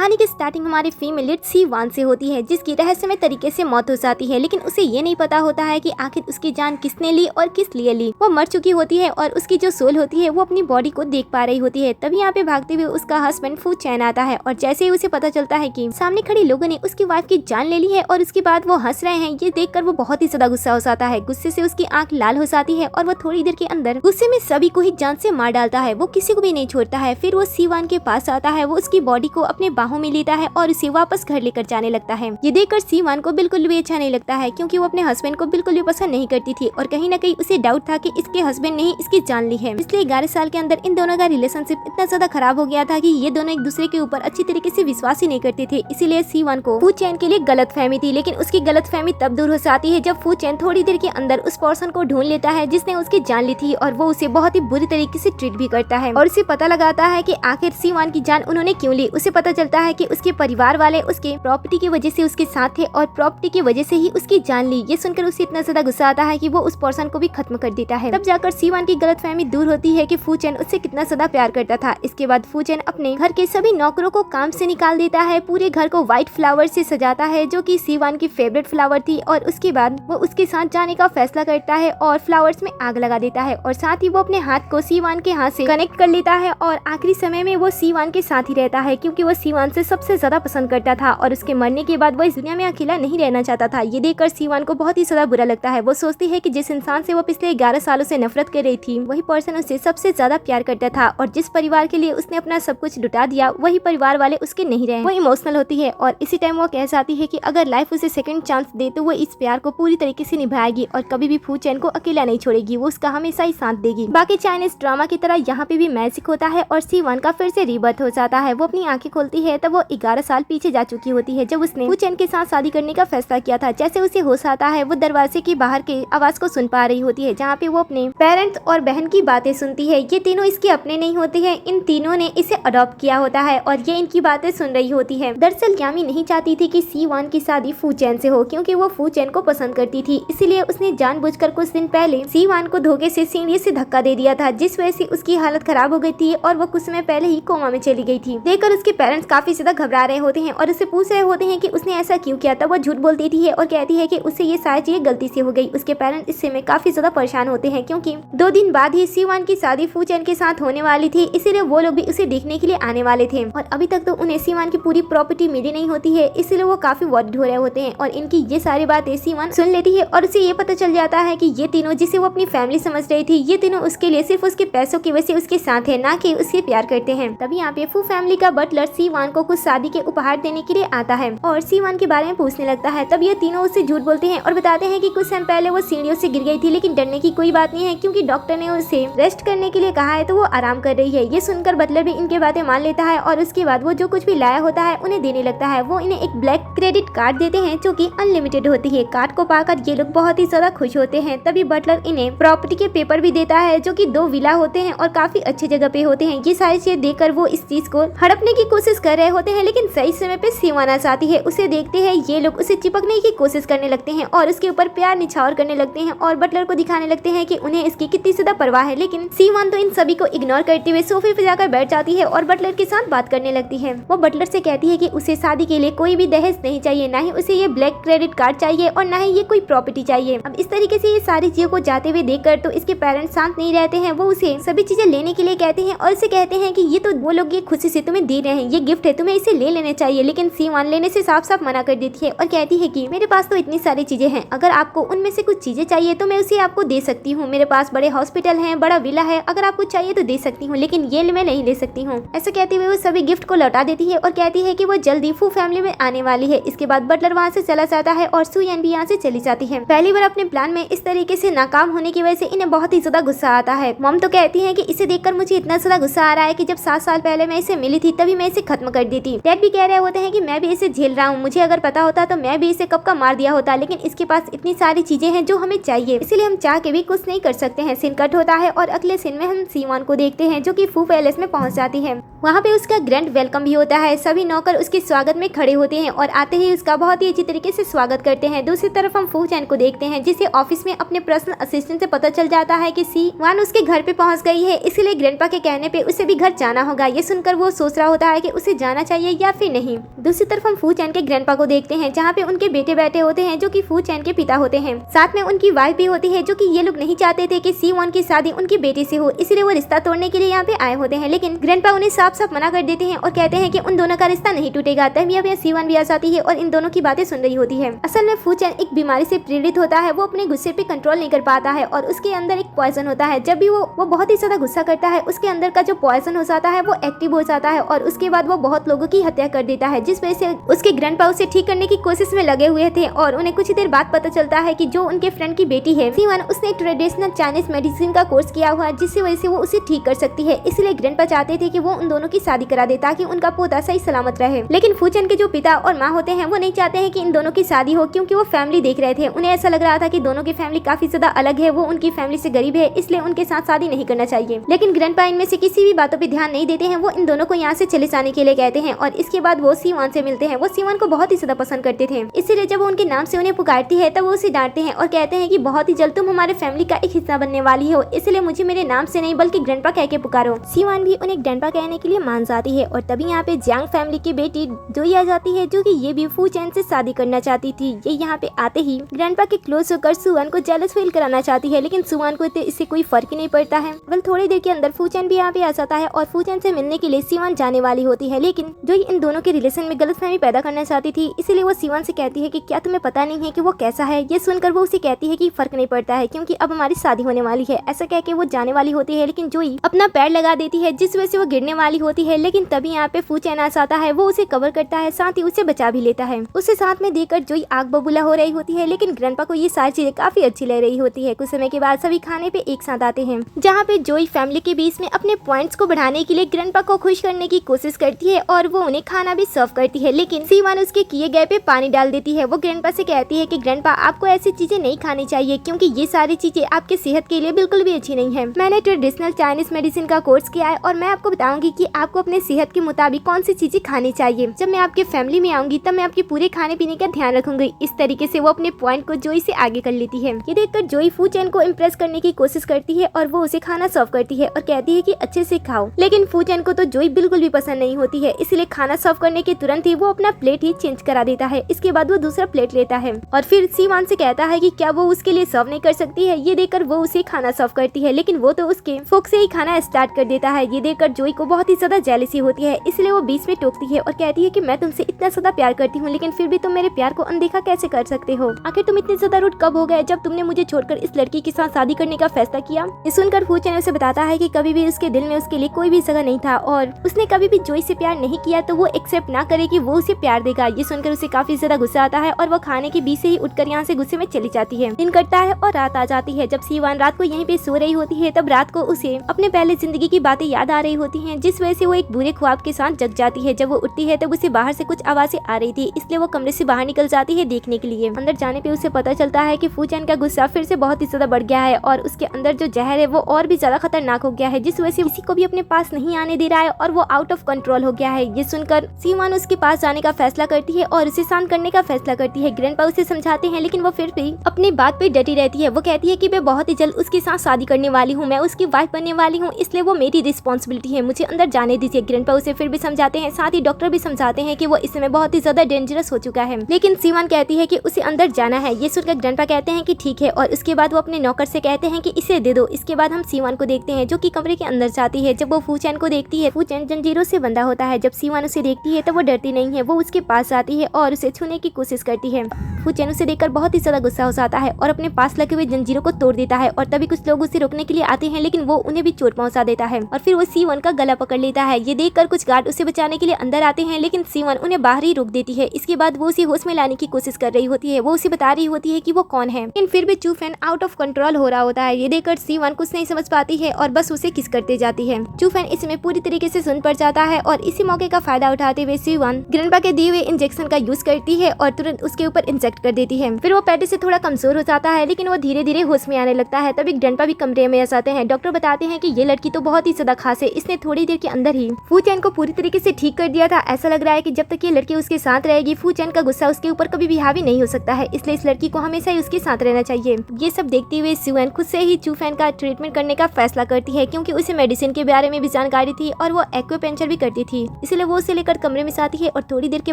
कहानी की स्टार्टिंग हमारे फीमेल लीड सी-वान से होती है, जिसकी रहस्यमय तरीके से मौत हो जाती है, लेकिन उसे ये नहीं पता होता है कि आखिर उसकी जान किसने ली और किस लिए ली। वो मर चुकी होती है और उसकी जो सोल होती है वो अपनी बॉडी को देख पा रही होती है। तभी यहाँ पे भागते हुए उसका हस्बैंड फू चैन आता है और जैसे ही उसे पता चलता है कि सामने खड़े लोगों ने उसकी वाइफ की जान ले ली है और उसके बाद वो हंस रहे हैं, ये देखकर वो बहुत ही ज्यादा गुस्सा हो जाता है। गुस्से से उसकी आंख लाल हो जाती है और वो थोड़ी देर के अंदर गुस्से में सभी को ही जान से मार डालता है। वो किसी को भी नहीं छोड़ता है। फिर वो सी-वान के पास आता है, वो उसकी बॉडी को अपने बाहों में लेता है और उसे वापस घर लेकर जाने लगता है। ये देखकर सी-वान को बिल्कुल भी अच्छा नहीं लगता है, क्योंकि वो अपने हस्बैंड को बिल्कुल भी पसंद नहीं करती थी और कहीं न कहीं उसे डाउट था कि इसके हस्बैंड ने ही इसकी जान ली है। इसलिए 11 साल के अंदर इन दोनों का रिलेशनशिप इतना ज्यादा खराब हो गया था कि ये दोनों एक दूसरे के ऊपर अच्छी तरीके से विश्वास ही नहीं करते थे। इसीलिए सी-वान को फू चैन के लिए गलतफहमी थी, लेकिन उसकी गलतफहमी तब दूर हो जाती है जब फू चैन थोड़ी देर के अंदर उस पर्सन को ढूंढ लेता है जिसने उसकी जान ली थी और वो उसे बहुत ही बुरी तरीके से ट्रीट भी करता है और उसे पता लगाता है कि आखिर सी-वान की जान उन्होंने क्यों ली। उसे पता चलता है कि उसके परिवार वाले उसके प्रॉपर्टी की वजह से उसके साथ थे और प्रॉपर्टी की वजह से ही उसकी जान ली। ये सुनकर उसे इतना ज्यादा गुस्सा आता है कि वो उस पर्सन को भी खत्म कर देता है। तब जाकर सी-वान की गलतफहमी दूर होती है कि फू चैन उससे कितना ज्यादा प्यार करता था। इसके बाद फू चैन अपने घर के सभी नौकरों को काम से निकाल देता है, पूरे घर को व्हाइट फ्लावर से सजाता है जो कि सी-वान की फेवरेट फ्लावर थी, और उसके बाद वो उसके साथ जाने का फैसला करता है और फ्लावर्स में आग लगा देता है और साथ ही वो अपने हाथ को सी-वान के हाथ से कनेक्ट कर लेता है और आखिरी समय में वो सी-वान के साथ ही रहता है, क्योंकि वो सी-वान से सबसे ज्यादा पसंद करता था और उसके मरने के बाद वो इस दुनिया में अकेला नहीं रहना चाहता था। ये देखकर सी-वान को बहुत ही ज्यादा बुरा लगता है। वो सोचती है कि जिस इंसान से वो पिछले 11 सालों से नफरत कर रही थी वही पर्सन उससे सबसे ज्यादा प्यार करता था और जिस परिवार के लिए उसने अपना सब कुछ लुटा दिया वही परिवार वाले उसके नहीं रहे। वो इमोशनल होती है और इसी टाइम वो कह जाती है कि अगर लाइफ उसे सेकंड चांस दे तो वो इस प्यार को पूरी तरीके से निभाएगी और कभी भी फू चैन को अकेला नहीं छोड़ेगी, वो उसका हमेशा ही साथ देगी। बाकी चाइनीज ड्रामा की तरह यहाँ पे भी मैजिक होता है और सी-वान का फिर से रीबर्थ हो जाता है। वो अपनी आंखें खोलती है तब वो 11 साल पीछे जा चुकी होती है जब उसने फू चैन के साथ शादी करने का फैसला किया था। जैसे उसे होश आता है वो दरवाजे के बाहर के आवाज को सुन पा रही होती है, जहाँ पे वो अपने पेरेंट्स और बहन की बातें सुनती है। ये तीनों इसके अपने नहीं होते हैं, इन तीनों ने इसे अडॉप्ट किया होता है और ये इनकी बातें सुन रही होती है। दरअसल यामी नहीं चाहती थी कि सी-वान की शादी फू चैन से हो, क्योंकि वो फू चैन को पसंद करती थी। इसलिए उसने जानबूझकर कुछ दिन पहले सी-वान को धोखे से सीढ़ी से धक्का दे दिया था, जिस वजह से उसकी हालत खराब हो गई थी और वो कुछ समय पहले ही कोमा में चली गई थी। देखकर उसके पेरेंट्स काफी ज्यादा घबरा रहे होते हैं और उससे पूछ रहे होते हैं कि उसने ऐसा क्यों किया। तब वो झूठ बोल देती है और कहती है कि उससे ये सारी चीजें गलती से हो गई। उसके पेरेंट्स इस समय काफी ज्यादा परेशान होते हैं, क्योंकि 2 दिन बाद ही सी-वान की शादी फू चैन के साथ होने वाली थी, इसीलिए वो लोग भी उसे देखने के लिए आने वाले थे और अभी तक तो उन्हें सी-वान की पूरी प्रॉपर्टी मिली नहीं होती है, इसीलिए वो काफी वरीड हो रहे होते हैं और इनकी ये सारी बातें सी-वान सुन लेती है और उसे ये पता चल जाता है कि ये तीनों, जिसे वो अपनी फैमिली समझ रही थी, ये तीनों उसके लिए सिर्फ उसके पैसों की वजह से उसके साथ है, ना कि उससे प्यार करते हैं। तभी यहाँ पे फू फैमिली का बटलर सी-वान को कुछ शादी के उपहार देने के लिए आता है और सी-वान के बारे में पूछने लगता है। तब ये तीनों उससे झूठ बोलते हैं और बताते हैं कि कुछ समय पहले वो सीढ़ियों से गिर गई थी, लेकिन डरने की कोई बात नहीं है क्योंकि डॉक्टर ने उसे रेस्ट करने के लिए कहा है, तो वो आराम कर रही है। ये सुनकर बटलर भी इनके बातें मान लेता है और उसके बाद वो जो कुछ भी लाया होता है उन्हें देने लगता है। वो इन्हें एक ब्लैक क्रेडिट कार्ड देते हैं जो कि अनलिमिटेड होती है। कार्ड को पाकर ये लोग बहुत ही ज्यादा खुश होते हैं। तभी बटलर इन्हें प्रॉपर्टी के पेपर भी देता है जो कि 2 विला होते हैं और काफी अच्छी जगह पे होते हैं। ये सारी चीजें देखकर वो इस चीज को हड़पने की कोशिश कर रहे होते हैं, लेकिन सही समय पे सी-वान आ जाती है। उसे देखते हैं ये लोग उसे चिपकने की कोशिश करने लगते हैं और उसके ऊपर प्यार निछावर करने लगते हैं और बटलर को दिखाने लगते हैं कि उन्हें इसकी कितनी ज्यादा परवाह है। लेकिन सी-वान तो इन सभी को इग्नोर करते हुए सोफे पे जाकर बैठ जाती है और बटलर के साथ बात करने लगती है। वो बटलर से कहती है कि उसे शादी के लिए कोई भी दहेज नहीं चाहिए, ना ही उसे ये ब्लैक क्रेडिट कार्ड चाहिए और ना ही ये कोई प्रॉपर्टी चाहिए। अब इस तरीके से ये सारी चीजों को जाते हुए देखकर तो इसके पेरेंट्स शांत नहीं रहते हैं। वो उसे सभी चीजें लेने के लिए कहते हैं और उसे कहते हैं कि ये तो वो लोग ये खुशी से तुम्हें दे रहे हैं, ये गिफ्ट है, तुम्हें इसे ले लेना चाहिए। लेकिन सी-वान लेने से साफ साफ मना कर देती है और कहती है कि मेरे पास तो इतनी सारी चीजें हैं, अगर आपको उनमें से कुछ चीजें चाहिए तो मैं उसे आपको दे सकती हूँ। मेरे पास बड़े हॉस्पिटल हैं, बड़ा विला है, अगर आपको चाहिए तो दे सकती हूँ, लेकिन ये मैं नहीं ले सकती हूँ। ऐसा कहते हुए वो सभी गिफ्ट को लौटा देती है और कहती है कि वो जल्दी फू फैमिली में आने वाली है। इसके बाद बटलर वहाँ से चला जाता है और सुयन भी यहाँ से चली जाती है। पहली बार अपने प्लान में इस तरीके से नाकाम होने की वजह से इन्हें बहुत ही ज्यादा गुस्सा आता है। मॉम तो कहती है कि इसे देखकर मुझे इतना ज्यादा गुस्सा आ रहा है कि जब 7 साल पहले मैं इसे मिली थी तभी मैं इसे खत्म कर दी थी। डैड भी कह रहे होते हैं कि मैं भी इसे झेल रहा हूँ, मुझे अगर पता होता तो मैं भी इसे कब का मार दिया होता, लेकिन इसके पास इतनी सारी चीजें हैं जो हमें चाहिए, इसलिए हम चाह के भी कुछ नहीं कर सकते हैं। सीन कट होता है और अगले सीन में हम सी-वान को देखते हैं जो कि फू पैलेस में पहुंच जाती है। वहाँ पे उसका ग्रैंड वेलकम भी होता है। सभी नौकर उसके स्वागत में खड़े होते हैं और आते ही उसका बहुत ही अच्छी तरीके से स्वागत करते हैं। दूसरी तरफ हम फू चैन को देखते हैं जिसे ऑफिस में अपने पर्सनल असिस्टेंट से पता चल जाता है कि सी-वान उसके घर पे पहुंच गई है, इसीलिए ग्रैंडपा के कहने पे उसे भी घर जाना होगा। ये सुनकर वो सोच रहा होता है कि उसे जाना चाहिए या फिर नहीं। दूसरी तरफ हम फू चैन के ग्रैंडपा को देखते हैं, जहाँ पे उनके बेटे बैठे होते हैं जो कि फू चैन के पिता होते हैं। साथ में उनकी वाइफ भी होती है, जो कि ये लोग नहीं चाहते थे कि सी-वन की शादी उनके बेटे से हो, इसलिए वो रिश्ता तोड़ने के लिए यहाँ पे आए होते हैं। लेकिन ग्रैंडपा उन्हें साफ साफ मना कर देते हैं और कहते हैं कि उन दोनों का रिश्ता नहीं टूटेगा। तभी अब सी-वन भी आ जाती है और इन दोनों की बातें सुन रही होती है। असल में फू चैन एक बीमारी से पीड़ित होता है, वो अपने गुस्से पे कंट्रोल नहीं कर पाता है और उसके अंदर एक पॉइजन होता है। जब भी वो बहुत ही ज्यादा गुस्सा करता है, उसके अंदर का जो पॉइजन हो जाता है वो एक्टिव हो जाता है और उसके बाद वो बहुत लोगों की हत्या कर देता है, जिस वजह से उसके ग्रैंडपा उसे ठीक करने की कोशिश में लगे हुए थे। और उन्हें कुछ ही देर बाद पता चलता है कि जो उनके फ्रेंड की बेटी है सी-वन, उसने ट्रेडिशनल चाइनीज मेडिसिन का कोर्स किया हुआ है, जिसकी वजह से वो उसे ठीक कर सकती है। इसलिए ग्रैंडपा चाहते थे कि वो उन दोनों की शादी करा दे ताकि उनका पोता सही सलामत रहे। लेकिन फू चैन के जो पिता और माँ होते हैं वो नहीं चाहते हैं कि इन दोनों की शादी हो, क्योंकि वो फैमिली देख रहे थे। उन्हें ऐसा लग रहा था कि दोनों की फैमिली काफी ज्यादा अलग है, वो उनकी फैमिली से गरीब है, इसलिए उनके साथ शादी नहीं करना चाहिए। लेकिन ग्रैंडपा इनमें से किसी भी बातों पे ध्यान नहीं देते हैं, वो इन दोनों को यहाँ से चले जाने के लिए कहते हैं और इसके बाद वो सी-वन से मिलते हैं। वो सी-वन को बहुत ही ज्यादा पसंद करते थे, इसीलिए जब वो उनके नाम से उन्हें पुकारती है तब वो उसे डांटते हैं और कहते हैं कि बहुत ही जल्द तुम हमारे फैमिली का एक हिस्सा बनने वाली हो, इसलिए मुझे मेरे नाम से नहीं बल्कि ग्रैंडपा कह के पुकारो। सी-वन भी उन्हें ग्रैंडपा कहने के लिए मान जाती है और तभी यहाँ पे जियांग फैमिली की बेटी जोई आ जाती है, जो कि ये भी फू चैन से शादी करना चाहती थी। ये यहाँ पे आते ही ग्रैंडपा के क्लोज होकर सुवन को जेलस फील कराना चाहती है, लेकिन सुवन को इससे कोई फर्क ही नहीं पड़ता है। बल थोड़ी देर के अंदर फू चैन भी यहाँ पे आ जाता है और फू चैन से मिलने के लिए सी-वन जाने वाली होती है, लेकिन जोई इन दोनों के रिलेशन में गलतफहमी पैदा करना चाहती थी, इसीलिए वो सी-वन से कहती है कि क्या तुम्हें पता नहीं है कि वो कैसा है। ये सुनकर वो उसे कहती है कि फर्क नहीं पड़ता है क्योंकि अब हमारी शादी होने वाली है। ऐसा कह के वो जाने वाली होती है, लेकिन जोई अपना पैर लगा देती है, जिस वजह से वो गिरने वाली होती है। लेकिन तभी यहाँ पे फू चैन आ जाता है, वो उसे कवर करता है, साथ ही उसे बचा भी लेता है। उसे साथ में देखकर जोई आग बबूला हो रही होती है, लेकिन ग्रैंडपा को ये सारी चीजें काफी अच्छी लग रही होती है। कुछ समय के बाद सभी खाने पे एक साथ आते हैं, जहाँ पे जोई फैमिली के बीच में अपने पॉइंट्स को बढ़ाने के लिए ग्रैंडपा को खुश करने की कोशिश करती है और वो उन्हें खाना भी सर्व करती है, लेकिन सी-वन उसके किए गए पे पानी डाल देती है। वो ग्रैंडपा से कहती है कि ग्रैंडपा आपको ऐसी चीजें नहीं खानी चाहिए, क्योंकि ये सारी चीजें आपके सेहत के लिए बिल्कुल भी अच्छी नहीं है। मैंने ट्रेडिशनल चाइनीज मेडिसिन का कोर्स किया है और मैं आपको बताऊंगी कि आपको अपने सेहत के मुताबिक कौन सी चीजें खानी चाहिए। जब मैं आपके फैमिली में आऊंगी तब मैं आपके पूरे खाने पीने का ध्यान रखूंगी। इस तरीके से वो अपने पॉइंट को जोई से आगे कर लेती है। ये देखकर जोई फू चैन को इम्प्रेस करने की कोशिश करती है और वो उसे खाना सर्व करती है और कहती है कि अच्छे से खाओ, लेकिन फू चैन को तो जोई बिल्कुल भी पसंद नहीं होती है, इसलिए खाना सर्व करने के तुरंत ही वो अपना प्लेट ही चेंज करा देता है। इसके बाद वो दूसरा प्लेट लेता है और फिर सी-वन से कहता है कि क्या वो उसके लिए सर्व नहीं कर सकती है। ये देखकर वो उसे खाना सर्व करती है, लेकिन वो तो उसके फोक से ही खाना स्टार्ट कर देता है। ये देखकर जोई को बहुत ही ज्यादा जेलसी होती है, इसलिए वो बीच में टोकती है और कहती है कि मैं तुमसे इतना ज्यादा प्यार करती हूँ, लेकिन फिर भी तुम मेरे प्यार को अनदेखा कैसे कर सकते हो। आखिर तुम इतने ज्यादा रूड कब हो गए जब तुमने मुझे छोड़कर इस लड़की के साथ शादी करने का फैसला किया। ये सुनकर फू चैन उसे बताता है कि कभी भी उसके दिल में उसके लिए कोई भी जगह नहीं था और उसने कभी भी जोई से प्यार नहीं किया, तो वो एक्सेप्ट ना करे कि वो उसे प्यार देगा। ये सुनकर उसे काफी ज्यादा गुस्सा आता है और वो खाने के बीच से ही उठकर यहाँ से गुस्से में चली जाती है। दिन कटता है और रात आ जाती है। जब सी-वन रात को यहीं पे सो रही होती है तब रात को उसे अपने पहले जिंदगी की बातें याद आ रही होती हैं, जिस वजह से वो एक बुरे ख्वाब के साथ जग जाती है। जब वो उठती है तब उसे बाहर से कुछ आवाजें आ रही थी, इसलिए वो कमरे से बाहर निकल जाती है देखने के लिए। अंदर जाने पे उसे पता चलता है कि फू चैन का गुस्सा फिर से बहुत ही ज्यादा बढ़ गया है और उसके अंदर जो जहर है वो और भी ज्यादा खतरनाक हो गया है, जिस वजह से किसी को भी अपने पास नहीं आने दे रहा है और वो आउट ऑफ कंट्रोल हो गया है। ये सुनकर सी-वन उसके पास जाने का फैसला करती है और उसे शांत करने का फैसला करती है। ग्रैंडपा उसे समझाते हैं, लेकिन वो फिर भी अपनी बात पे डटी रहती है। वो कहती है कि मैं बहुत ही जल्द उसके साथ शादी करने वाली हूँ, मैं उसकी वाइफ बनने वाली हूँ, इसलिए वो मेरी रिस्पॉन्सिबिलिटी है, मुझे अंदर जाने दीजिए। ग्रैंडपा उसे फिर भी समझाते हैं, साथ ही डॉक्टर भी समझाते हैं कि वो इस समय बहुत ही ज्यादा डेंजरस हो चुका है, लेकिन सी-वन कहती है कि उसे अंदर जाना है। ये सुनकर ग्रैंडपा कहते हैं कि ठीक है और उसके बाद वो अपने नौकर से कहते हैं कि इसे दे दो। इसके बाद हम सी-वन को देखते हैं जो कि कमरे के अंदर जाती है। जब वो फू चैन को देखती है, फू चैन जंजीरों से बंधा होता है। जब सी-वन उसे देखती है तब वो डरती नहीं है, वो उसके पास जाती है और उसे छूने की कोशिश करती है। फू चैन उसे देखकर बहुत ही ज्यादा गुस्सा हो जाता है और अपने पास लगे हुए जंजीरों को तोड़ देता है और तभी कुछ लोग उसे रोकने के लिए आते हैं, लेकिन वो उन्हें भी चोट पहुंचा देता है और फिर वो सी-वन का गला पकड़ लेता है। ये देखकर कुछ गार्ड उसे बचाने के लिए अंदर आते हैं, लेकिन सी-वन उन्हें बाहर ही रोक देती है। इसके बाद वो उसे होश में लाने की कोशिश कर रही होती है, वो उसे बता रही होती है कि वो कौन है, लेकिन फिर भी चू फैन आउट ऑफ कंट्रोल हो रहा होता है। ये देखकर सी-वन कुछ नहीं समझ पाती है और बस उसे किस करते जाती है। चू फैन इसमें पूरी तरीके से सुन पड़ जाता है और इसी मौके का फायदा उठाते हुए सी-वन ग्रैंडपा के दिए हुए इंजेक्शन का यूज करती है और तुरंत उसके ऊपर इंजेक्ट कर देती है। फिर वो पैटे से थोड़ा कमजोर हो जाता है, लेकिन वो धीरे धीरे होश में आने लगता है। तभी ग्रैंडपा भी कमरे में आ जाते हैं। डॉक्टर बताते हैं कि ये लड़की तो बहुत ही ज्यादा खास है, इसने थोड़ी देर के अंदर ही फू चैन को पूरी तरीके से ठीक कर दिया था। ऐसा लग रहा है कि जब तक ये लड़की उसके साथ रहेगी फू चैन का गुस्सा उसके ऊपर कभी भी हावी नहीं हो सकता है, इसलिए इस लड़की को हमेशा ही उसके साथ रहना चाहिए। ये सब देखते हुए सी-वन खुद से ही चू फैन का ट्रीटमेंट करने का फैसला करती है, क्योंकि उसे मेडिसिन के बारे में भी जानकारी थी और वो एक्यूपंक्चर भी करती थी। इसलिए वो उसे लेकर कमरे में आती है और थोड़ी देर के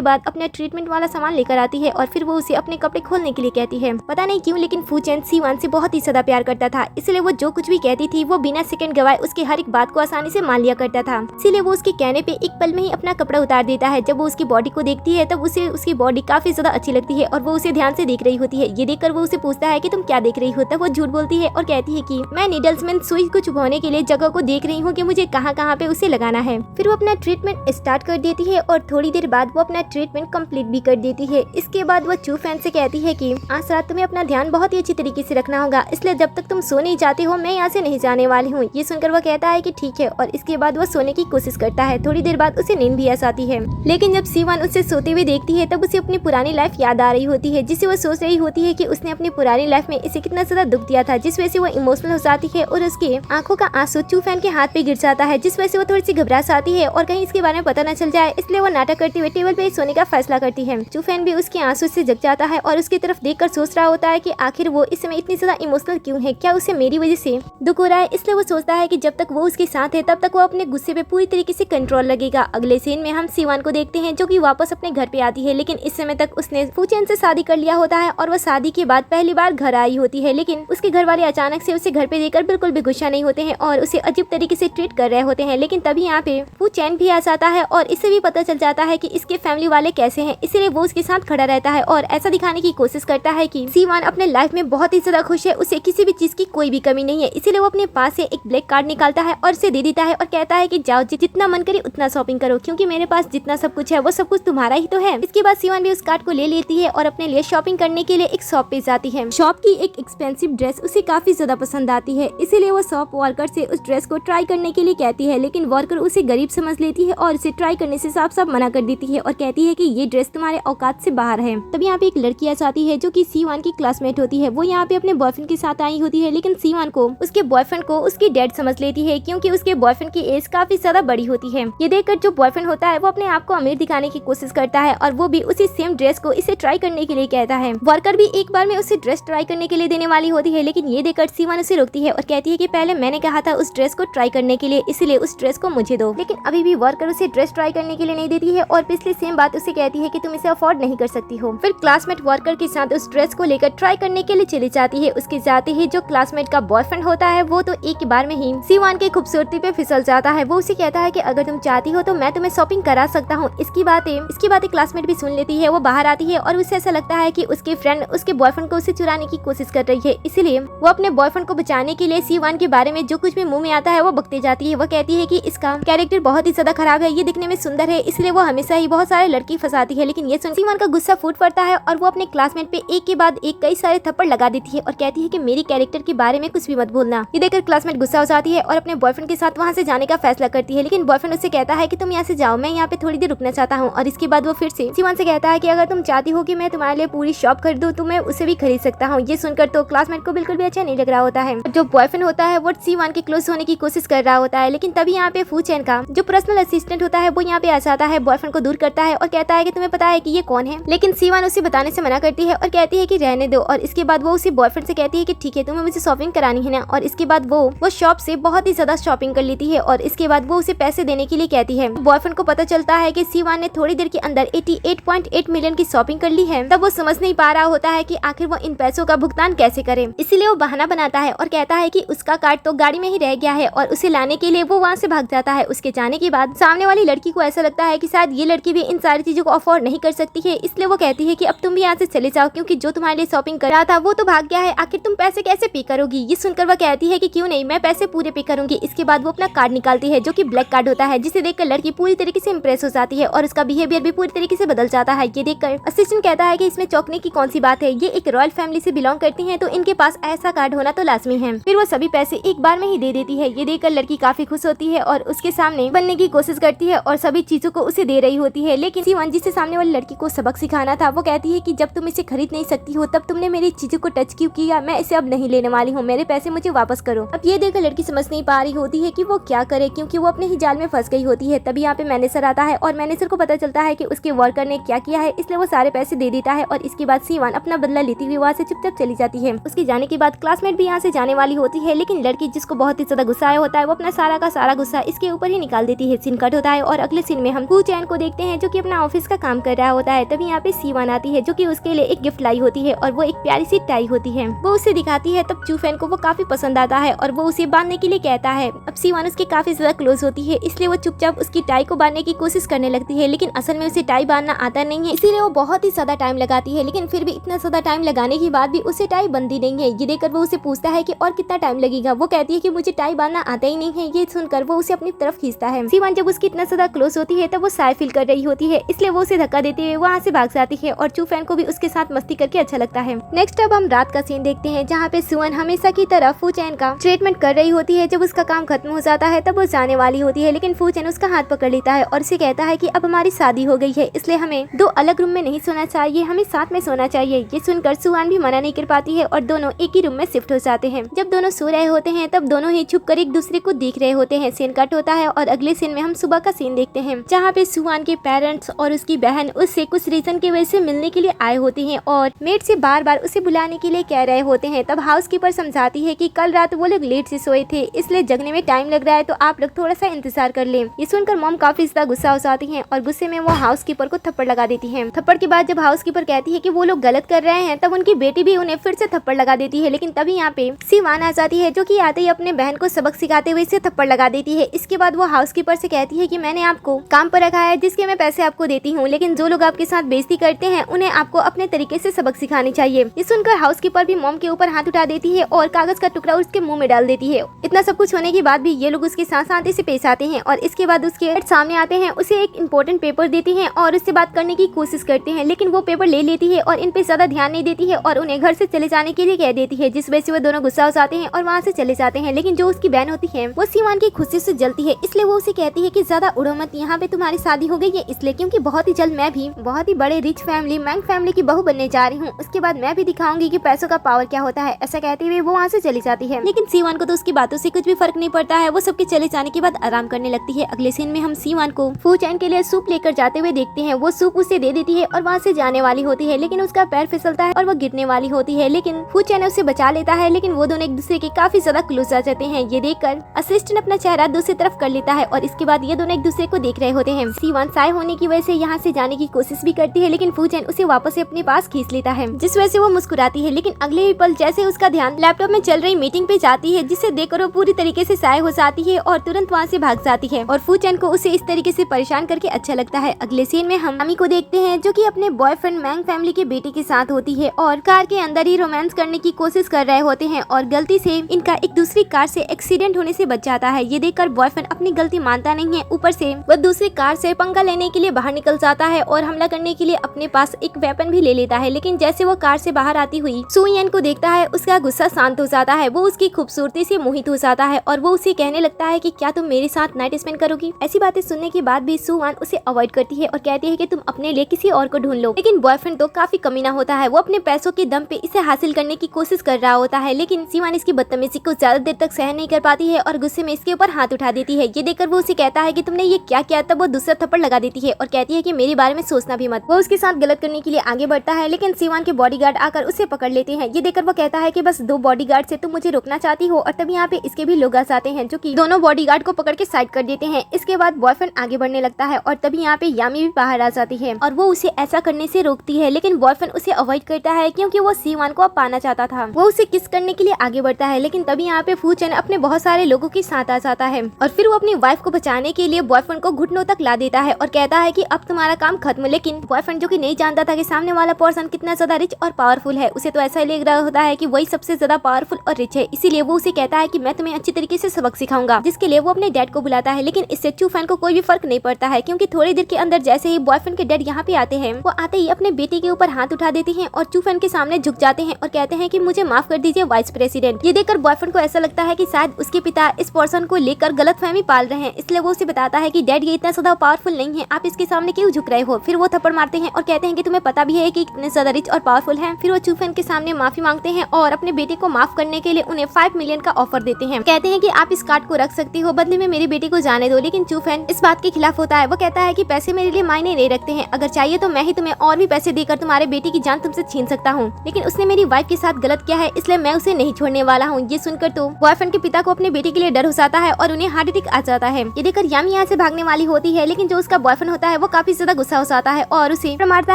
बाद अपना ट्रीटमेंट वाला सामान लेकर आती है और फिर वो उसे अपने कपड़े खोलने के लिए कहती है। पता नहीं क्यों लेकिन फू चैन सीवान से बहुत ही ज्यादा प्यार करता था, इसलिए वो जो कुछ भी कहती थी वो बिना सेकंड गवाए उसकी हर एक बात को आसानी से मान लिया करता था। इसीलिए वो उसके कहने पे एक पल में ही अपना कपड़ा उतार देता है। जब वो उसकी बॉडी को देखती है तब उसे उसकी बॉडी काफी ज्यादा अच्छी लगती है और वो उसे ध्यान से देख रही होती है। ये देखकर वो उसे पूछता है कि तुम क्या देख रही हो, तब वो झूठ बोलती है और कहती है कि मैं नीडल्स में सुई को चुभवाने के लिए जगह को देख रही हूँ कि मुझे कहाँ पे उसे लगाना है। फिर वो अपना ट्रीटमेंट स्टार्ट कर देती है और थोड़ी देर बाद वो अपना ट्रीटमेंट कंप्लीट भी कर देती है। इसके बाद वो चू फैन से कहती है कि आज रात तुम्हें अपना ध्यान बहुत ही अच्छी तरीके से रखना होगा, इसलिए जब तक तुम सो नहीं जाते हो मैं यहाँ से नहीं जाने वाली हूँ। ये सुनकर वो कहता है कि ठीक है और इसके बाद वो सोने की कोशिश करता है। थोड़ी देर बाद उसे नींद भी आ जाती है, लेकिन जब सीवान उसे सोते हुए देखती है तब उसे अपनी पुरानी लाइफ याद आ रही होती है, जिससे वो सोच रही होती है कि उसने अपनी पुरानी लाइफ में इसे कितना ज्यादा दुख दिया था, जिस वजह से वो इमोशनल हो जाती है और उसके आंखों का आंसू चू फैन के हाथ पे गिर जाता है, जिस वजह से वो थोड़ी सी घबरा जाती है और कहीं इसके बारे में पता न चल जाए, इसलिए वो नाटक करते हुए टेबल पे सोने का फैसला करती है। चू फैन भी उसके आंसू से जग जाता है और उसकी तरफ देखकर सोच रहा होता है कि आखिर वो इस समय इतनी ज्यादा इमोशनल क्यों है, क्या उसे मेरी वजह से दुख हो रहा है। इसलिए वो सोचता है कि जब तक वो उसके साथ है तब तक वो अपने गुस्से पे पूरी तरीके से कंट्रोल लगेगा। अगले सीन में हम सीवान को देखते हैं जो कि वापस अपने घर पे आती है, लेकिन इस समय तक उसने फू चैन से शादी कर लिया होता है और वो शादी के बाद पहली बार घर आई होती है, लेकिन उसके घर वाले अचानक से उसे घर पे देखकर बिल्कुल भी गुस्सा नहीं होते हैं और उसे अजीब तरीके से ट्रीट कर रहे होते हैं। लेकिन तभी यहाँ पे फू चैन भी आ जाता है और इससे भी पता चल जाता है कि इसके फैमिली वाले कैसे हैं, इसलिए वो उसके साथ खड़ा रहता है और ऐसा दिखाने की कोशिश करता है कि सीवान अपने लाइफ में बहुत ही ज्यादा खुश है, उसे किसी भी चीज की कोई भी कमी नहीं है। इसीलिए वो अपने पास से एक ब्लैक कार्ड निकालता है और उसे दे देता है और कहता है कि जाओ जितना मन करे उतना शॉपिंग करो, क्योंकि मेरे पास जितना सब कुछ है वो सब कुछ तुम्हारा ही तो है। इसके बाद सीवान भी उस कार्ड को ले लेती है और अपने लिए शॉपिंग करने के लिए एक शॉप पे जाती है। शॉप की एक एक्सपेंसिव ड्रेस उसे काफी ज्यादा पसंद आती है, इसीलिए वो शॉप वर्कर से उस ड्रेस को ट्राई करने के लिए कहती है, लेकिन वर्कर उसे गरीब समझ लेती है और उसे ट्राई करने से साफ साफ मना कर देती है और कहती है कि ये ड्रेस तुम्हारे औकात से बाहर है। तब यहाँ पे एक लड़की आ जाती है जो कि सीवान की क्लासमेट होती है। वो यहाँ पे अपने बॉयफ्रेंड के साथ आई होती है, लेकिन सीवान को उसके बॉयफ्रेंड को उसकी डैड समझ लेती है, क्योंकि उसके बॉयफ्रेंड की एज काफी ज्यादा बड़ी होती है। ये देखकर जो बॉयफ्रेंड होता है वो अपने आप को अमीर दिखाने की कोशिश करता है और वो भी उसी सेम ड्रेस को इसे ट्राई करने के लिए कहता है। वर्कर भी एक बार में उसे ड्रेस ट्राई करने के लिए देने वाली होती है, लेकिन ये देखकर सीवान उसे रोकती है और कहती है कि पहले मैंने कहा था उस ड्रेस को ट्राई करने के लिए, इसलिए उस ड्रेस को मुझे दो। लेकिन अभी भी वर्कर उसे ड्रेस ट्राई करने के लिए नहीं देती है और पिछली सेम बात उसे कहती है कि तुम इसे अफोर्ड नहीं कर सकती हो। फिर क्लासमेट वर्कर के साथ उस ड्रेस को लेकर ट्राई करने के लिए चली जाती है। उसके जाते ही जो क्लासमेट का बॉयफ्रेंड होता है वो तो एक बार में ही सीवान की खूबसूरती पे फिसल जाता है। वो उसे कहता है कि अगर तुम चाहती हो तो मैं तुम्हें शॉपिंग करा सकता हूँ। इसकी बातें क्लासमेट भी सुन लेती है। वो बाहर आती है और उसे ऐसा लगता है कि उसके फ्रेंड उसके बॉयफ्रेंड को उसे चुराने की कोशिश कर रही है, इसलिए वो अपने बॉयफ्रेंड को बचाने के लिए सीवान के बारे में जो कुछ भी मुंह में आता है वो बकती जाती है। वो कहती है कि इसका कैरेक्टर बहुत ही ज्यादा खराब है, ये दिखने में सुंदर है, इसलिए वो हमेशा ही बहुत सारे लड़की फंसाती है। लेकिन ये सुन सीवान का गुस्सा फूट पड़ता है और वो अपने क्लासमेट पे एक के बाद एक कई सारे थप्पड़ लगा देती है और कहती है कि मेरी कैरेक्टर के बारे में कुछ भी मत बोलना। ये देखकर क्लासमेट गुस्सा हो जाती है और अपने बॉयफ्रेंड के साथ वहाँ से जाने का फैसला करती है, लेकिन बॉयफ्रेंड उससे कहता है कि तुम यहाँ से जाओ, मैं यहाँ पे थोड़ी देर रुकना चाहता हूँ। और इसके बाद वो फिर से सीवान से कहता है कि अगर तुम चाहती हो कि मैं तुम्हारे लिए पूरी शॉप खरीदूं तो मैं उसे भी खरीद सकता हूँ। ये सुनकर तो क्लासमेट को बिल्कुल भी अच्छा नहीं लग रहा होता है। जो बॉयफ्रेंड होता है वो सीवान के क्लोज होने की कोशिश कर रहा होता है, लेकिन तभी यहाँ पे फू चैन का जो पर्सनल असिस्टेंट होता है वो यहाँ पे आ जाता है, बॉयफ्रेंड को दूर करता है और कहता है कि तुम्हें पता है कि ये कौन है। लेकिन सीवान उसे बताने से मना करती है और कहती है कि रहने दो। और इसके बाद वो उसे बॉयफ्रेंड से कहती है कि ठीक है तुम्हें मुझे शॉपिंग करानी है ना। और इसके बाद वो शॉप से बहुत ही ज्यादा शॉपिंग कर लेती है और इसके बाद वो उसे पैसे देने के लिए कहती है। बॉयफ्रेंड को पता चलता है कि सीवान ने थोड़ी देर के अंदर 88.8 मिलियन की शॉपिंग कर ली है। तब वो समझ नहीं पा रहा होता है कि आखिर वो इन पैसों का भुगतान कैसे करे, इसीलिए वो बहाना बनाता है और कहता है कि उसका कार्ड तो गाड़ी में ही रह गया है और उसे लाने के लिए वो वहाँ से भाग जाता है। उसके जाने के बाद सामने वाली लड़की को ऐसा लगता है कि शायद ये लड़की भी इन सारी चीजों को अफोर्ड नहीं कर सकती है, इसलिए वो कहती है कि अब तुम भी यहाँ से चले जाओ, क्योंकि जो तुम्हारे लिए शॉपिंग कर रहा था वो तो भाग गया है, आखिर तुम पैसे कैसे पे करोगी। ये सुनकर वो कहती है कि क्यों नहीं, मैं पैसे पूरे पे करूंगी। इसके बाद वो अपना कार्ड निकालती है जो कि ब्लैक कार्ड होता है, जिसे देखकर लड़की पूरी तरीके से इंप्रेस हो जाती है और उसका बिहेवियर भी पूरी तरीके से बदल जाता है। ये देखकर असिस्टेंट कहता है कि इसमें चौंकने की कौन सी बात है, ये एक रॉयल फैमिली से बिलोंग करती हैं तो इनके पास ऐसा कार्ड होना तो लाजमी है। फिर वो सभी पैसे एक बार में ही दे देती है। ये देखकर लड़की काफी खुश होती है और उसके सामने बनने की कोशिश करती है और सभी चीजों को उसे दे रही होती है। लेकिन सीवान जिसे सामने वाली लड़की को सबक सिखाना था वो कहती है कि जब तुम इसे खरीद नहीं सकती हो तब तुमने मेरी चीजों को टच क्यों किया, मैं इसे अब नहीं लेने वाली हूँ, मेरे पैसे मुझे वापस करो। अब ये देखकर लड़की समझ नहीं पा रही होती है कि वो क्या करे, क्योंकि वो अपने ही जाल में फंस गई होती है। तभी यहाँ पे मैनेजर आता है और मैनेजर को पता चलता है कि उसके वर्कर ने क्या किया है, इसलिए वो सारे पैसे दे देता है और इसके बाद सीवान अपना बदला लेती हुई वहाँ से चुपचाप चली जाती है। उसके जाने के बाद क्लासमेट भी यहाँ से जाने वाली होती है, लेकिन लड़की जिसको बहुत ही ज्यादा गुस्सा आया होता है वो अपना सारा का सारा गुस्सा इसके ऊपर ही निकाल देती है। सीन कट होता है। होता है और अगले सीन में हम फू चैन को देखते हैं जो कि अपना ऑफिस का काम कर रहा होता है। तभी यहाँ पे सीवान आती है जो कि उसके लिए एक गिफ्ट लाई होती है और वो एक प्यारी सी टाई होती है। वो उसे दिखाती है, तब चूफैन को वो काफी पसंद आता है और वो उसे बांधने के लिए कहता है। अब सीवान उसके काफी ज्यादा क्लोज होती है, इसलिए वो चुपचाप उसकी टाई को बांधने की कोशिश करने लगती है, लेकिन असल में उसे टाई बांधना आता नहीं है, इसीलिए वो बहुत ही ज्यादा टाइम लगाती है। लेकिन फिर भी इतना ज्यादा टाइम लगाने के बाद भी उसे टाई बनती नहीं है। ये देखकर वो उसे पूछता है कि और कितना टाइम लगेगा। वो कहती है कि मुझे टाई बांधना आता ही नहीं है। ये सुनकर वो उसे अपनी तरफ खींचता है। सीवान जब उसकी इतना ज्यादा क्लोज होती है तब वो शाय फील कर रही होती है, इसलिए वो उसे धक्का देते हुए वहाँ से भाग जाती है और चूफैन को भी उसके साथ मस्ती करके अच्छा लगता है। नेक्स्ट अब हम रात का सीन देखते हैं जहाँ पे सुअन हमेशा की तरह फू चैन का ट्रीटमेंट कर रही होती है। जब उसका काम खत्म हो जाता है तब वो जाने वाली होती है, लेकिन फू चैन उसका हाथ पकड़ लेता है और उसे कहता है कि अब हमारी शादी हो गई है, इसलिए हमें दो अलग रूम में नहीं सोना चाहिए, हमें साथ में सोना चाहिए। ये सुनकर सुअन भी मना नहीं कर पाती है और दोनों एक ही रूम में शिफ्ट हो जाते हैं। जब दोनों सो रहे होते हैं तब दोनों ही छुप कर एक दूसरे को देख रहे होते हैं। सीन कट होता है और अगले सीन में हम सुबह का सीन देखते हैं जहाँ पे सुअन के पेरेंट्स और उसकी बहन उससे कुछ रीजन की वजह से मिलने के लिए आए होते हैं और मेड से बार बार उसे बुलाने के लिए कह रहे होते हैं। तब हाउसकीपर समझाती है कि कल रात वो लोग लेट से सोए थे, इसलिए जगने में टाइम लग रहा है, तो आप लोग थोड़ा सा इंतजार कर लें। ये सुनकर मॉम काफी ज्यादा गुस्सा हो जाती है और गुस्से में वो हाउसकीपर को थप्पड़ लगा देती है। थप्पड़ के बाद जब हाउसकीपर कहती है कि वो लोग गलत कर रहे हैं तब उनकी बेटी भी उन्हें फिर से थप्पड़ लगा देती है। लेकिन तभी यहाँ पे सीवान आ जाती है जो कि आते ही अपने बहन को सबक सिखाते हुए इसे थप्पड़ लगा देती है। इसके बाद वो हाउसकीपर से कहती है कि मैंने आपको काम पर रखा है जिसके मैं पैसे आपको देती हूँ, लेकिन जो लोग आपके साथ बेइज्जती करते हैं उन्हें आपको अपने तरीके से सबक सिखानी चाहिए। ये सुनकर हाउसकीपर भी मॉम के ऊपर हाथ उठा देती है और कागज का टुकड़ा उसके मुंह में डाल देती है। इतना सब कुछ होने के बाद भी ये लोग उसके साथ शांति से पेश आते हैं और इसके बाद उसके सामने आते हैं, उसे एक इम्पोर्टेंट पेपर देते हैं और उससे बात करने की कोशिश करते हैं, लेकिन वो पेपर ले लेती है और इन पे ज्यादा ध्यान नहीं देती है और उन्हें घर से चले जाने के लिए कह देती है, जिस वजह से वो दोनों गुस्सा हो जाते हैं और वहाँ से चले जाते हैं। लेकिन जो उसकी बहन होती है वो सीवान की खुशी से जलती है, इसलिए वो उसे कहती है कि ज्यादा उड़ो मत, यहाँ पे तुम्हारी शादी हो गई है इसलिए, क्योंकि बहुत ही जल्द मैं भी बहुत ही बड़े रिच फैमिली मैंग फैमिली की बहू बनने जा रही हूँ। उसके बाद मैं भी दिखाऊंगी कि पैसों का पावर क्या होता है। ऐसा कहते हुए वो वहाँ से चली जाती है, लेकिन सीवान को तो उसकी बातों से कुछ भी फर्क नहीं पड़ता है। वो सबके चले जाने के बाद आराम करने लगती है। अगले सीन में हम सीवान को फू चैन के लिए सूप लेकर जाते हुए देखते हैं। वो सूप उसे दे देती है और वहाँ से जाने वाली होती है, लेकिन उसका पैर फिसलता है और वो गिरने वाली होती है, लेकिन फू चैन उसे बचा लेता है। लेकिन वो दोनों एक दूसरे के काफी ज्यादा क्लोज आ जाते हैं। ये देखकर असिस्टेंट अपना चेहरा दूसरी तरफ कर लेता है और इसके बाद ये दोनों एक दूसरे को देख रहे होते हैं। सीवान साय होने की वजह से यहाँ से जाने की कोशिश भी करती है, लेकिन फू चैन उसे वापस से अपने पास खींच लेता है, जिस वजह से वो मुस्कुराती है। लेकिन अगले ही पल जैसे उसका ध्यान लैपटॉप में चल रही मीटिंग पे जाती है, जिसे देखकर वो पूरी तरीके से साय हो जाती है और तुरंत वहाँ से भाग जाती है और फू चैन को उसे इस तरीके से परेशान करके अच्छा लगता है। अगले सीन में हम अमी को देखते हैं जो कि अपने बॉयफ्रेंड मैंग फैमिली के बेटे के साथ होती है और कार के अंदर ही रोमांस करने की कोशिश कर रहे होते हैं और गलती से इनका एक दूसरी कार से एक्सीडेंट होने से बच जाता है। ये देखकर बॉयफ्रेंड अपनी गलती मानता नहीं है, ऊपर से वो दूसरी कार से पंगा लेने के लिए बाहर निकल जाता है और हमला करने के लिए अपने पास एक वेपन भी ले लेता है। लेकिन जैसे वो कार से बाहर आती हुई सुयन को देखता है, उसका गुस्सा शांत हो जाता है। वो उसकी खूबसूरती से मोहित हो जाता है और वो उसे कहने लगता है कि क्या तुम मेरे साथ नाइट स्पेंड करोगी। ऐसी बातें सुनने के बाद भी सुवान उसे अवॉइड करती है और कहती है कि तुम अपने लिए किसी और को ढूंढ लो। लेकिन बॉयफ्रेंड तो काफी कमीना होता है, वो अपने पैसों के दम पे इसे हासिल करने की कोशिश कर रहा होता है। लेकिन सीवान इसकी बदतमीजी को ज्यादा देर तक सहन नहीं कर पाती है और गुस्से में इसके ऊपर हाथ उठा देती है। ये देखकर वो उसे कहता है कि तुमने ये क्या किया। तब वो दूसरा थप्पड़ लगा देती है और कहती है कि मेरे बारे में सोचना भी मत। वो उसके साथ गलत करने के लिए आगे बढ़ता है, लेकिन सीवान के बॉडीगार्ड आकर उसे पकड़ लेते हैं। ये देखकर वो कहता है कि बस दो बॉडीगार्ड से तुम मुझे रोकना चाहती हो और तब यहाँ पे इसके भी लोग आ जाते हैं जो कि दोनों बॉडीगार्ड को पकड़ के साइड कर देते हैं। इसके बाद बॉयफ्रेंड आगे बढ़ने लगता है और तभी यहाँ पे यामी भी बाहर आ जाती है और वो उसे ऐसा करने से रोकती है, लेकिन बॉयफ्रेंड उसे अवॉइड करता है क्योंकि वो सीवान को अब पाना चाहता था। वो उसे किस करने के लिए आगे बढ़ता है, लेकिन तभी यहाँ पे फू चैन अपने बहुत सारे लोगों के साथ आ जाता है और फिर वो अपनी वाइफ को बचाने के लिए बॉयफ्रेंड को घुटनों तक ला देता है और कहता है कि अब तुम्हारा काम खत्म। लेकिन बॉयफ्रेंड जो कि नहीं जानता था कि सामने वाला पर्सन कितना ज्यादा रिच और पावरफुल है, उसे तो ऐसा ही लग रहा होता है कि वही सबसे ज्यादा पावरफुल और रिच है, इसीलिए वो उसे कहता है कि मैं तुम्हें अच्छी तरीके से सबक सिखाऊंगा, जिसके लिए वो अपने डैड को बुलाता है। लेकिन इससे चूफैन को कोई भी फर्क नहीं पड़ता है क्योंकि थोड़ी देर के अंदर जैसे ही बॉयफ्रेंड के डैड यहाँ पे आते हैं, वो आते ही अपने बेटे के ऊपर हाथ उठा देते हैं और चूफैन के सामने झुक जाते हैं और कहते हैं कि मुझे माफ कर दीजिए वाइस प्रेसिडेंट। ये देखकर बॉयफ्रेंड को ऐसा लगता है कि शायद उसके पिता इस पर्सन को लेकर गलतफहमी पाल रहे हैं, इसलिए वो उसे बताता है कि डैड ये इतना ज्यादा पावरफुल नहीं है, आप इसके सामने क्यों झुक रहे हो। फिर वो थप्पड़ मारते हैं और कहते हैं कि तुम्हें पता भी है कि कितने ज्यादा रिच और पावरफुल है। फिर वो चूफैन के सामने माफी मांगते हैं और अपने बेटे को माफ करने के लिए उन्हें 5 मिलियन का ऑफर देते हैं। कहते हैं कि आप इस कार्ड को रख सकती हो, बदले में मेरी बेटी को जाने दो। लेकिन चूफैन इस बात के खिलाफ होता है। वो कहता है कि पैसे मेरे लिए मायने नहीं रखते हैं, अगर चाहिए तो मैं ही तुम्हें और भी पैसे देकर तुम्हारे बेटी की जान तुमसे छीन सकता हूँ, लेकिन उसने मेरी वाइफ के साथ गलत किया है इसलिए मैं उसे नहीं छोड़ने वाला हूँ। ये सुनकर तो बॉयफ्रेंड के पिता को अपने बेटे के लिए डर हो जाता है और उन्हें हार्ट अटैक आ जाता है। ये देखकर यामी यहाँ से भागने वाली होती है, लेकिन जो उसका बॉयफ्रेंड होता है वो काफी ज्यादा गुस्सा हो जाता है और उसे मारता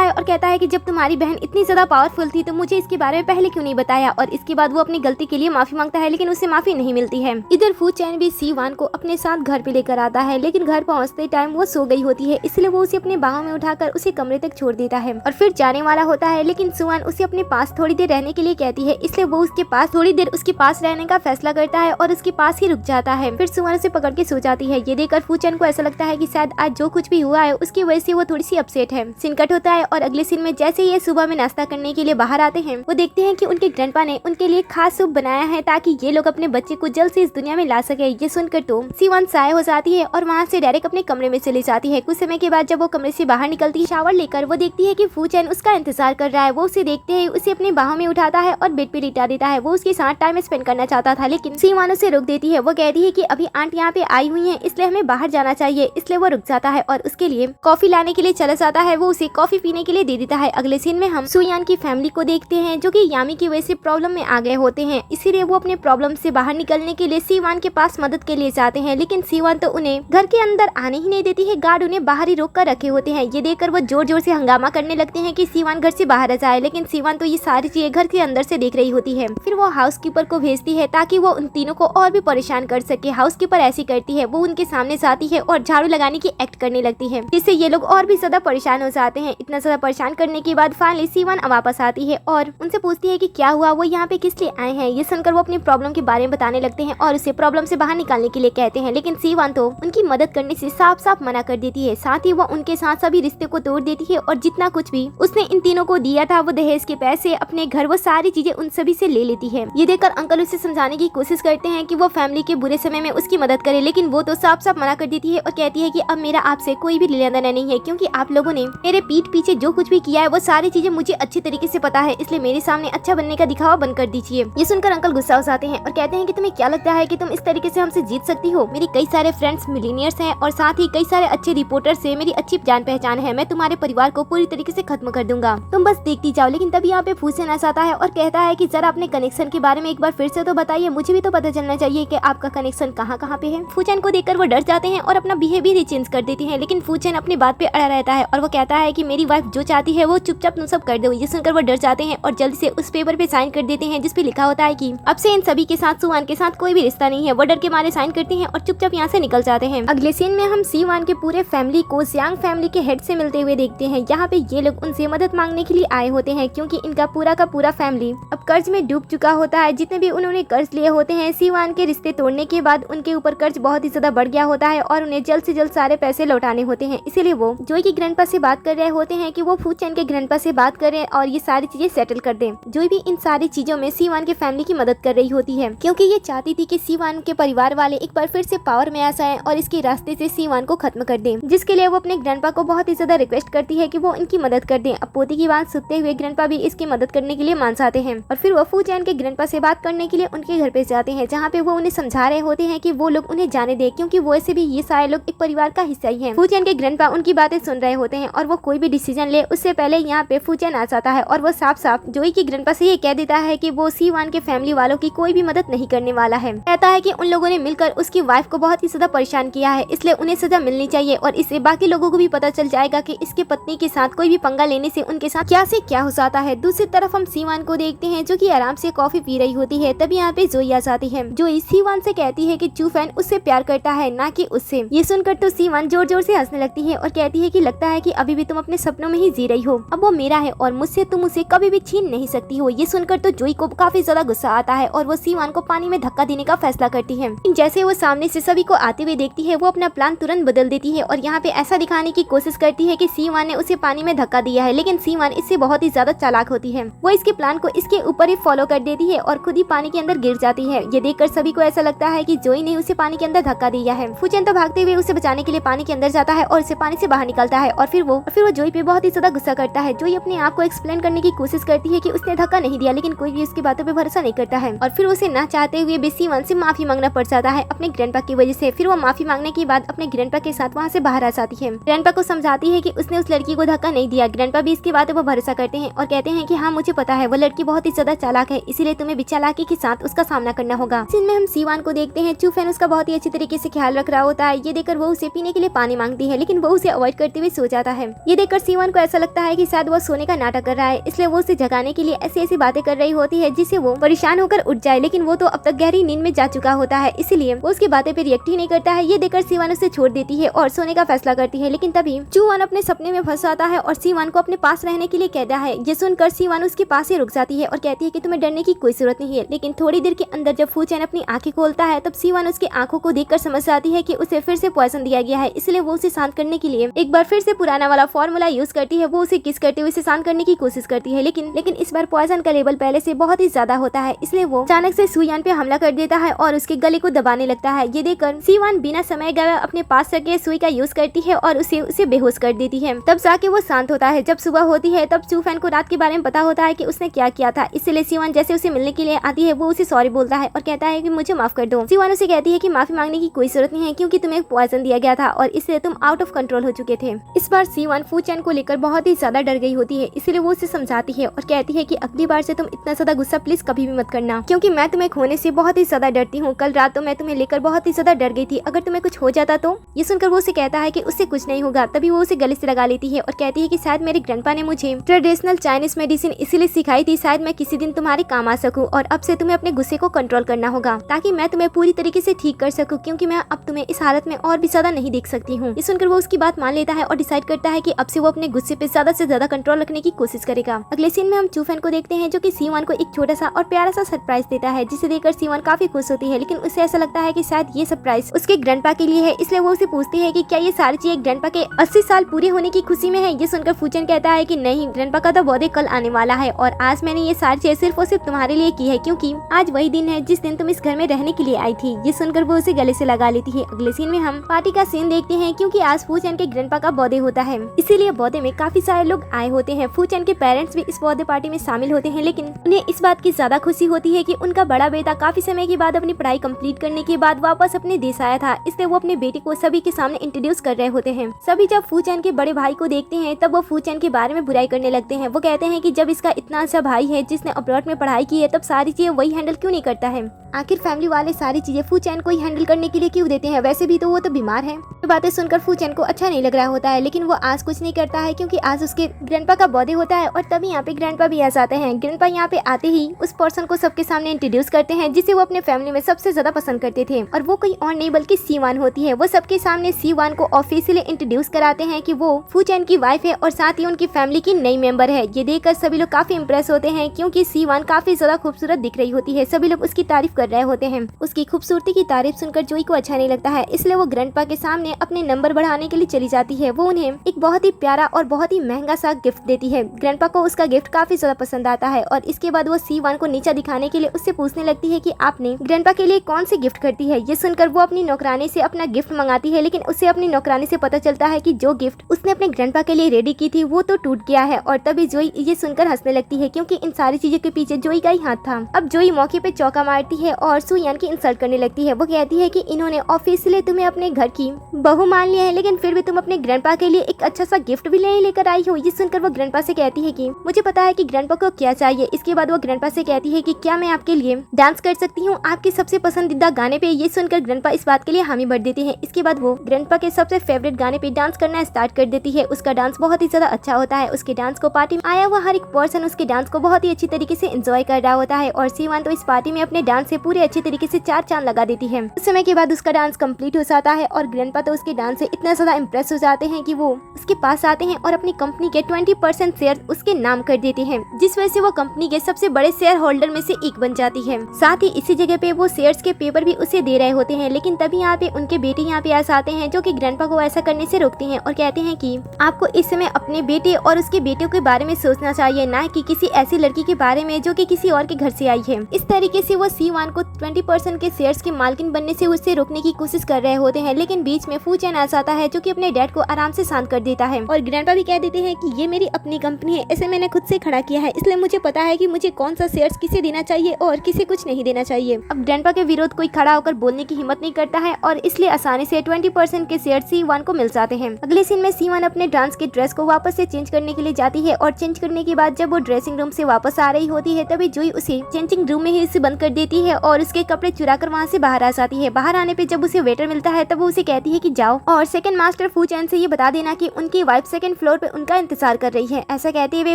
है और कहता है कि जब तुम्हारी बहन इतनी ज्यादा पावरफुल थी तो मुझे इसके बारे में पहले क्यों नहीं बताया। और इसके बाद वो अपनी गलती के लिए माफी मांगता है, लेकिन उसे माफी नहीं मिलती है। इधर फू चैन भी सीवान को अपने साथ घर पे लेकर आता है, लेकिन घर पहुँचते टाइम वो सो गई होती है, इसलिए वो उसे अपने बाहों में उठाकर उसे कमरे तक छोड़ देता है और फिर जाने वाला होता है। लेकिन सुवान उसे अपने पास थोड़ी देर रहने के लिए कहती है, इसलिए वो उसके पास थोड़ी देर उसके पास रहने का फैसला करता है और उसके पास ही रुक जाता है। फिर सुवान उसे पकड़ के सो जाती है। ये देखकर फू चैन को ऐसा लगता है कि शायद आज जो कुछ भी हुआ है उसकी वजह से वो थोड़ी सी अपसेट है। सीन कट होता है और अगले सीन में जैसे ये सुबह में नाश्ता करने के लिए बाहर आते हैं, वो देखते हैं कि उनके ग्रैंडपा ने उनके लिए खास सूप बनाया है ताकि ये लोग अपने बच्चे को जल्द से इस दुनिया में ला सके। ये सुनकर तो सीवान साय हो जाती है और वहाँ से डायरेक्ट अपने कमरे में चली जाती है। कुछ समय के बाद जब वो कमरे से बाहर निकलती है शावर लेकर, वो देखती है कि फू चैन उसका इंतजार कर रहा है। वो उसे देखते ही उसे अपनी बाहों में उठाता है और बेड पे लिटा देता है। वो उसके साथ टाइम स्पेंड करना चाहता था, लेकिन सीवान उसे रोक देती है। वो कहती है कि अभी आंट यहाँ पे आई हुई है, इसलिए हमें बाहर जाना चाहिए। इसलिए वो रुक जाता है और उसके लिए कॉफी लाने के लिए चला जाता है। वो उसे कॉफी पीने के लिए दे देता है। अगले सीन में हम सुयान की फैमिली को देखते हैं, जो कि यामी की वजह से प्रॉब्लम में आ गए होते हैं, इसीलिए वो अपने प्रॉब्लम से बाहर निकलने के लिए सीवान के पास मदद के लिए जाते हैं। लेकिन सीवान तो उन्हें घर के अंदर आने ही नहीं देती है। गार्ड उन्हें बाहर ही रोक कर रखे होते हैं। ये देखकर वो जोर जोर से हंगामा करने लगते हैं कि सीवान घर से बाहर आ जाए, लेकिन सीवान तो ये सारी चीजें घर के अंदर से देख रही होती है। फिर वो हाउसकीपर को भेजती है ताकि वो उन तीनों को और भी परेशान कर सके। हाउसकीपर ऐसी करती है, वो उनके सामने जाती है और झाड़ू लगाने की एक्ट करने लगती है, जिससे ये लोग और भी ज्यादा परेशान हो जाते हैं। इतना ज्यादा परेशान करने के बाद फाइनली सीवान वापस आती है और उनसे पूछती है कि क्या हुआ, वो यहाँ पे किस लिए आए हैं। ये सुनकर वो अपनी प्रॉब्लम के बारे में बताने लगते हैं और उसे प्रॉब्लम से बाहर निकालने के लिए कहते हैं, लेकिन सीवान तो उनकी मदद करने से साफ साफ मना कर देती है। साथ ही वो उनके साथ सभी रिश्ते को तोड़ देती है और जितना कुछ भी उसने इन तीनों को दिया था, वो दहेज के पैसे, अपने घर, वो सारी चीजें उन सभी से ले लेती है। ये देखकर अंकल उसे समझाने की कोशिश करते हैं कि वो फैमिली के बुरे समय में उसकी मदद करे, लेकिन वो तो साफ साफ मना कर देती है और कहती है कि अब मेरा आपसे कोई भी लेना देना नहीं है, क्योंकि आप लोगों ने मेरे पीठ पीछे जो कुछ भी किया है वो सारी चीजें मुझे अच्छे तरीके से पता है, इसलिए मेरे सामने अच्छा बनने का दिखावा बंद कर दीजिए। ये सुनकर अंकल गुस्सा हो जाते हैं और कहते हैं कि तुम्हें क्या लगता है कि तुम इस तरीके से हमसे जीत सकती हो। मेरी कई सारे फ्रेंड्स मिलीनियर्स हैं और साथ ही कई सारे अच्छे रिपोर्टर्स से मेरी अच्छी जान पहचान है। मैं तुम्हारे परिवार को पूरी तरीके से खत्म कर दूंगा, तुम बस देखती जाओ। लेकिन तभी यहाँ पे फूसन आता है और कहता है कि जरा अपने कनेक्शन के बारे में एक बार फिर से तो बताइए, मुझे भी तो पता चलना चाहिए कि आपका कनेक्शन कहाँ कहाँ पे है। फूचैन को देखकर वो डर जाते हैं और अपना बिहेवियर ही चेंज कर देती है, लेकिन फूचैन अपनी बात पे अड़ा रहता है और वो कहता है कि मेरी वाइफ जो चाहती है वो चुपचाप तुम सब कर दो। ये सुनकर वो डर जाते हैं और जल्दी से उस पेपर पे साइन कर देते हैं, जिसपे लिखा होता है कि अब से इन सभी के साथ सुवान के साथ कोई भी रिश्ता नहीं है। वो डर के मारे साइन करते हैं और चुपचाप यहाँ से निकल जाते हैं। अगले सीन में हम सीवान के पूरे फैमिली को जियांग फैमिली के हेड से मिलते हुए देखते हैं। यहाँ पे ये लोग उनसे मदद मांगने के लिए आए होते हैं, क्योंकि इनका पूरा का पूरा फैमिली अब कर्ज में डूब चुका होता है। जितने भी उन्होंने कर्ज लिए होते हैं, सीवान के रिश्ते तोड़ने के बाद उनके ऊपर कर्ज बहुत ही ज्यादा बढ़ गया होता है और उन्हें जल्द से जल्द सारे पैसे लौटाने होते हैं। इसीलिए वो जोई के ग्रैंडपा से बात कर रहे होते हैं कि वो फूचैन के ग्रैंडपा से बात करें और ये सारी चीजें सेटल कर दें। जोई भी इन सारी चीजों में सीवान के फैमिली की मदद कर रही होती है, क्योंकि ये चाहती थी कि सीवान के परिवार वाले एक बार फिर से पावर में आ जाएं और इसके रास्ते से सीवान को खत्म कर दें, जिसके लिए वो अपने ग्रैंडपा को बहुत ही ज्यादा रिक्वेस्ट करती है कि वो इनकी मदद कर दें। अब पोती की बात सुनते हुए ग्रैंडपा भी इसकी मदद करने के लिए मान जाते हैं और फिर वो फूचैन के ग्रैंडपा से बात करने के लिए उनके घर पे जाते हैं, जहाँ पे वो उन्हें समझा रहे होते हैं कि वो लोग उन्हें जाने दे, क्योंकि वैसे भी ये सारे लोग एक परिवार का हिस्सा ही हैं। फूचैन के ग्रैंडपा उनकी बातें सुन रहे होते हैं और वो कोई भी डिसीजन ले उससे पहले यहाँ पे फूचैन आ जाता है और वो साफ साफ जोई के ग्रैंडपा से ये कह देता है कि वो सीवान के फैमिली वालों की कोई भी मदद नहीं करने वाला है। कहता है कि उन लोगों ने मिलकर उसकी वाइफ को बहुत ही ज्यादा परेशान किया है, इसलिए उन्हें सजा मिलनी चाहिए और इससे बाकी लोगों को भी पता चल जाएगा कि इसके पत्नी के साथ कोई भी पंगा लेने से उनके साथ क्या से क्या हो जाता है। दूसरी तरफ हम सीवान को देखते हैं, जो कि आराम से कॉफी पी रही होती है। तभी यहाँ पे जोई आ जाती है। जोई सीवान से कहती है कि चूफैन उससे प्यार करता है, ना कि उससे। ये सुनकर तो सीवान जोर जोर से हंसने लगती है और कहती है कि लगता है कि अभी भी तुम अपने सपनों में ही जी रही हो, अब वो मेरा है और मुझसे तुम उसे कभी भी छीन नहीं सकती हो। ये सुनकर तो जोई को काफी ज्यादा गुस्सा आता है और वो सीवान को पानी में धक्का देने का फैसला करती है। जैसे वो सामने से सभी को आते हुए देखती है, वो अपना प्लान तुरंत बदल देती है और यहाँ पे ऐसा दिखाने की कोशिश करती है कि सीवान ने उसे पानी में धक्का दिया है, लेकिन सीवान इससे बहुत ही ज्यादा चालाक होती है। वो इसके प्लान को इसके ऊपर ही फॉलो कर देती है और खुद ही पानी के अंदर गिर जाती है। ये देखकर सभी को ऐसा लगता है कि जोई ने उसे पानी के अंदर धक्का दिया है। फूचैन तो भागते हुए उसे बचाने के लिए पानी के अंदर जाता है और उसे पानी से बाहर निकलता है और फिर वो जोई पे बहुत ही ज्यादा गुस्सा करता है। जोई अपने आप को एक्सप्लेन करने की कोशिश करती है कि उसने धक्का नहीं दिया, लेकिन कोई भी उसकी बातों पे भरोसा नहीं करता है और फिर उसे ना चाहते हुए भी सीवान से माफी मांगना पड़ जाता है अपने ग्रैंडपा की वजह से। फिर वो माफी मांगने के बाद अपने ग्रैंडपा के साथ वहाँ से बाहर आ जाती है। ग्रैंडपा को समझाती है कि उसने उस लड़की को धक्का नहीं दिया। ग्रैंडपा भी इसकी बातों पर भरोसा करते हैं और कहते हैं कि हाँ, मुझे पता है वो लड़की बहुत ही ज्यादा चालाक है, इसीलिए तुम्हें भी चालाकी के साथ उसका सामना करना होगा। इसमें हम सीवान को देखते हैं। चूफैन उसका बहुत ही अच्छी तरीके से ख्याल रख रहा होता है। है। ये देखकर वो उसे पीने के लिए पानी मांगती है, लेकिन वो उसे अवॉइड करते हुए सो जाता है। ये देखकर सीवान को ऐसा लगता है कि शायद वो सोने का नाटक कर रहा है, इसलिए वो उसे जगाने के लिए ऐसी ऐसी बातें कर रही होती है जिससे वो परेशान होकर उठ जाए, लेकिन वो तो अब तक गहरी नींद में जा चुका होता है, इसीलिए वो उसकी बातें पे रिएक्ट ही नहीं करता है। ये देखकर सीवान उसे छोड़ देती है और सोने का फैसला करती है, लेकिन तभी चूवान अपने सपने में फंस आता है और सीवान को अपने पास रहने के लिए कहता है। ये सुनकर सीवान उसके पास ही रुक जाती है और कहती है कि तुम्हें डरने की कोई जरूरत नहीं है। लेकिन थोड़ी देर के अंदर जब फूचैन अपनी आंखें खोलता है तब सीवान उसकी आंखों को देखकर समझ जाती है कि उसे फिर से पॉइजन दिया गया है, इसलिए वो उसे शांत करने के लिए एक बार फिर से पुराना वाला फॉर्मूला यूज करती है। वो उसे किस करते हुए उसे शांत करने की कोशिश करती है, लेकिन इस बार पॉइजन का लेवल पहले से बहुत ही ज्यादा होता है, इसलिए वो अचानक से सुयान पे हमला कर देता है और उसके गले को दबाने लगता है। ये देखकर सीवान बिना समय गए अपने पास रखे सुई का यूज करती है और उसे बेहोश कर देती है। तब जाके वो शांत होता है। जब सुबह होती है तब चूफैन को रात के बारे में पता होता है कि उसने क्या किया था, इसलिए सीवान जैसे उसे मिलने के लिए आती है वो उसे सॉरी बोलता है और कहता है कि मुझे माफ कर दो। सीवान उसे कहती है कि माफी मांगने की कोई जरूरत नहीं है क्योंकि तुम्हें पॉइजन दिया गया था और इससे तुम आउट ऑफ कंट्रोल हो चुके थे। इस बार सीवान फूचैन को लेकर बहुत ही ज्यादा डर गई होती है, इसलिए वो उसे समझाती है और कहती है कि अगली बार से तुम इतना ज्यादा गुस्सा प्लीज कभी भी मत करना, क्योंकि मैं तुम्हें खोने से बहुत ही ज्यादा डरती हूँ। कल रात तो मैं तुम्हें लेकर बहुत ही ज्यादा डर गई थी, अगर तुम्हें कुछ हो जाता तो। ये सुनकर वो उसे कहता है कि उससे कुछ नहीं होगा। तभी वो उसे गले से लगा लेती है और कहती है कि शायद मेरे ग्रैंडपा ने मुझे ट्रेडिशनल चाइनीज मेडिसिन इसीलिए सिखाई थी, शायद मैं किसी दिन तुम्हारे काम आ सकूं और अब से तुम्हें अपने गुस्से को कंट्रोल करना होगा ताकि मैं तुम्हें पूरी तरीके से ठीक कर सकूं, क्योंकि मैं अब तुम्हें इस हालत में और भी ज्यादा नहीं देख सकती हूँ। ये सुनकर वो उसकी बात मान लेता है और डिसाइड करता है कि अब से वो अपने गुस्से पे ज्यादा से ज्यादा कंट्रोल रखने की कोशिश करेगा। अगले सीन में हम चूफैन को देखते हैं जो कि सीवान को एक छोटा सा और प्यारा सा सरप्राइज देता है, जिसे देखकर सीवान काफी खुश होती है, लेकिन उसे ऐसा लगता है कि शायद ये सरप्राइज उसके ग्रैंडपा के लिए है, इसलिए वो उसे पूछती है कि क्या ये सारी चीजें ग्रैंडपा के 80 साल पूरे होने की खुशी में है। ये सुनकर फूचैन कहता है कि नहीं, ग्रैंडपा का तो बर्थडे कल आने वाला है और आज मैंने ये सारी चीजें सिर्फ और सिर्फ तुम्हारे लिए की है, क्योंकि आज वही दिन है जिस दिन तुम इस घर में रहने के लिए आई थी। ये सुनकर वो उसे गले से लगा लेती है। अगले सीन में हम पार्टी का सीन देखते हैं, क्योंकि आज फूचैन के ग्रैंडपा का बर्थडे होता है, इसीलिए बर्थडे में काफी सारे लोग आए होते हैं। फूचैन के पेरेंट्स भी इस बर्थडे पार्टी में शामिल होते हैं, लेकिन उन्हें इस बात की ज्यादा खुशी होती है कि उनका बड़ा बेटा काफी समय के बाद अपनी पढ़ाई कंप्लीट करने के बाद वापस अपने देश आया था, इसलिए वो अपने बेटे को सभी के सामने इंट्रोड्यूस कर रहे होते हैं। सभी जब फूचैन के बड़े भाई को देखते हैं तब वो फूचैन के बारे में बुराई करने लगते हैं। वो कहते हैं कि जब इसका इतना अच्छा भाई है जिसने अब्रॉड में पढ़ाई की है, तब सारी चीजें वही हैंडल क्यों नहीं करता है। आखिर फैमिली वाले सारी चीजें फूचैन को ही हैंडल करने के लिए क्यों देते हैं, वैसे भी तो वो तो बीमार है। ये बातें सुनकर फूचैन को अच्छा नहीं लग रहा होता है, लेकिन वो आज कुछ नहीं करता है क्योंकि आज उसके ग्रैंडपा का बर्थडे होता है और तभी यहाँ पे ग्रैंडपा भी आ जाते हैं। ग्रैंडपा यहाँ पे आते ही उस पर्सन को सबके सामने इंट्रोड्यूस करते हैं जिसे वो अपने फैमिली में सबसे ज्यादा पसंद करते थे, और वो कोई और नहीं बल्कि सीवान होती है। वो सबके सामने सीवान को ऑफिशियली इंट्रोड्यूस कराते हैं कि वो फूचैन की वाइफ है और साथ ही उनकी फैमिली की नई मेंबर है। ये देखकर सभी लोग काफी इम्प्रेस होते हैं क्योंकि सीवान काफी ज्यादा खूबसूरत दिख रही होती है। सभी लोग उसकी तारीफ कर रहे होते हैं। उसकी खूबसूरती की तारीफ सुनकर जोई को अच्छा नहीं लगता है, इसलिए वो ग्रैंडपा के सामने अपने नंबर बढ़ाने के लिए चली जाती है। वो उन्हें एक बहुत ही प्यारा और बहुत ही महंगा सा गिफ्ट देती है। ग्रैंडपा को उसका गिफ्ट काफी ज्यादा पसंद आता है और इसके बाद वो सीवान को नीचा दिखाने के लिए उससे पूछने लगती है कि आपने ग्रैंडपा के लिए कौन सी गिफ्ट खरीदी है। ये सुनकर वो अपनी नौकरानी से अपना गिफ्ट मंगाती है, लेकिन उसे अपनी नौकरानी से पता चलता है कि जो गिफ्ट उसने अपने ग्रैंडपा के लिए रेडी की थी वो तो टूट गया है। और तभी जोई ये सुनकर हंसने लगती है क्योंकि इन सारी चीजों के पीछे जोई का ही हाथ था। अब जोई मौके पे चौका मारती है और सुयान की इंसल्ट करने लगती है। वो कहती है कि इन्होंने ऑफिशियली तुम्हें अपने घर की बहू मान लिया है, लेकिन फिर भी तुम अपने ग्रैंडपा के लिए एक अच्छा सा गिफ्ट भी नहीं लेकर आई हो। ये सुनकर वो ग्रैंडपा से कहती है कि मुझे पता है कि ग्रैंडपा को क्या चाहिए। इसके बाद वो ग्रैंडपा से कहती है कि क्या मैं आपके लिए डांस कर सकती हूँ आपके सबसे पसंदीदा गाने पे। ये सुनकर ग्रैंडपा इस बात के लिए हामी भर देती है। इसके बाद वो ग्रैंडपा के सबसे फेवरेट गाने पे डांस करना स्टार्ट कर देती है। उसका डांस बहुत ही ज्यादा अच्छा होता है। उसके डांस को पार्टी में आया हुआ हर एक पर्सन उसके डांस को बहुत ही अच्छी तरीके से एंजॉय कर रहा होता है और सीवान तो इस पार्टी में अपने डांस से पूरे अच्छे तरीके से 4 चांद लगा देती है। उस समय के बाद उसका डांस कंप्लीट हो जाता है और ग्रैंडपा तो उसके डांस से इतना ज्यादा इम्प्रेस हो जाते हैं कि वो उसके पास आते हैं और अपनी कंपनी के 20% शेयर उसके नाम कर देते हैं, जिस वजह से वो कंपनी के सबसे बड़े शेयर होल्डर में से एक बन जाती है। साथ ही इसी जगह पे वो शेयर्स के पेपर भी उसे दे रहे होते हैं, लेकिन तभी यहाँ पे उनके बेटे यहाँ पे आ जाते हैं जो कि ग्रैंडपा को ऐसा करने से रोकते हैं और कहते हैं कि आपको इस समय अपने बेटे और उसके बेटे के बारे में सोचना चाहिए, ना कि किसी ऐसी लड़की के बारे में जो कि किसी और के घर से आई है। इस तरीके से वो सीवान को 20% के शेयर्स के मालकिन बनने से उससे रोकने की कोशिश कर रहे होते हैं, लेकिन बीच में फू चैन आ जाता है जो कि अपने डैड को आराम से शांत कर देता है और ग्रैंडपा भी कह देते हैं कि ये मेरी अपनी कंपनी है, इसे मैंने खुद से खड़ा किया है, इसलिए मुझे पता है कि मुझे कौन सा शेयर्स किसे देना चाहिए और किसे कुछ नहीं देना चाहिए। अब ग्रैंडपा के विरोध कोई खड़ा होकर बोलने की हिम्मत नहीं करता है और इसलिए आसानी से 20% के शेयर C1 को मिल जाते हैं। अगले सीन में C1 अपने डांस के ड्रेस को वापस से चेंज करने के लिए जाती है और चेंज करने के बाद जब वो ड्रेसिंग रूम से वापस आ रही होती है तभी जोई उसे चेंजिंग रूम में ही उसे बंद कर देती है और उसके कपड़े चुरा कर वहाँ से बाहर आ जाती है। बाहर आने पे जब उसे वेटर मिलता है तब वो उसे कहती है कि जाओ और सेकंड मास्टर फू चैन से ये बता देना कि उनकी वाइफ सेकंड फ्लोर पे उनका इंतजार कर रही है। ऐसा कहते हुए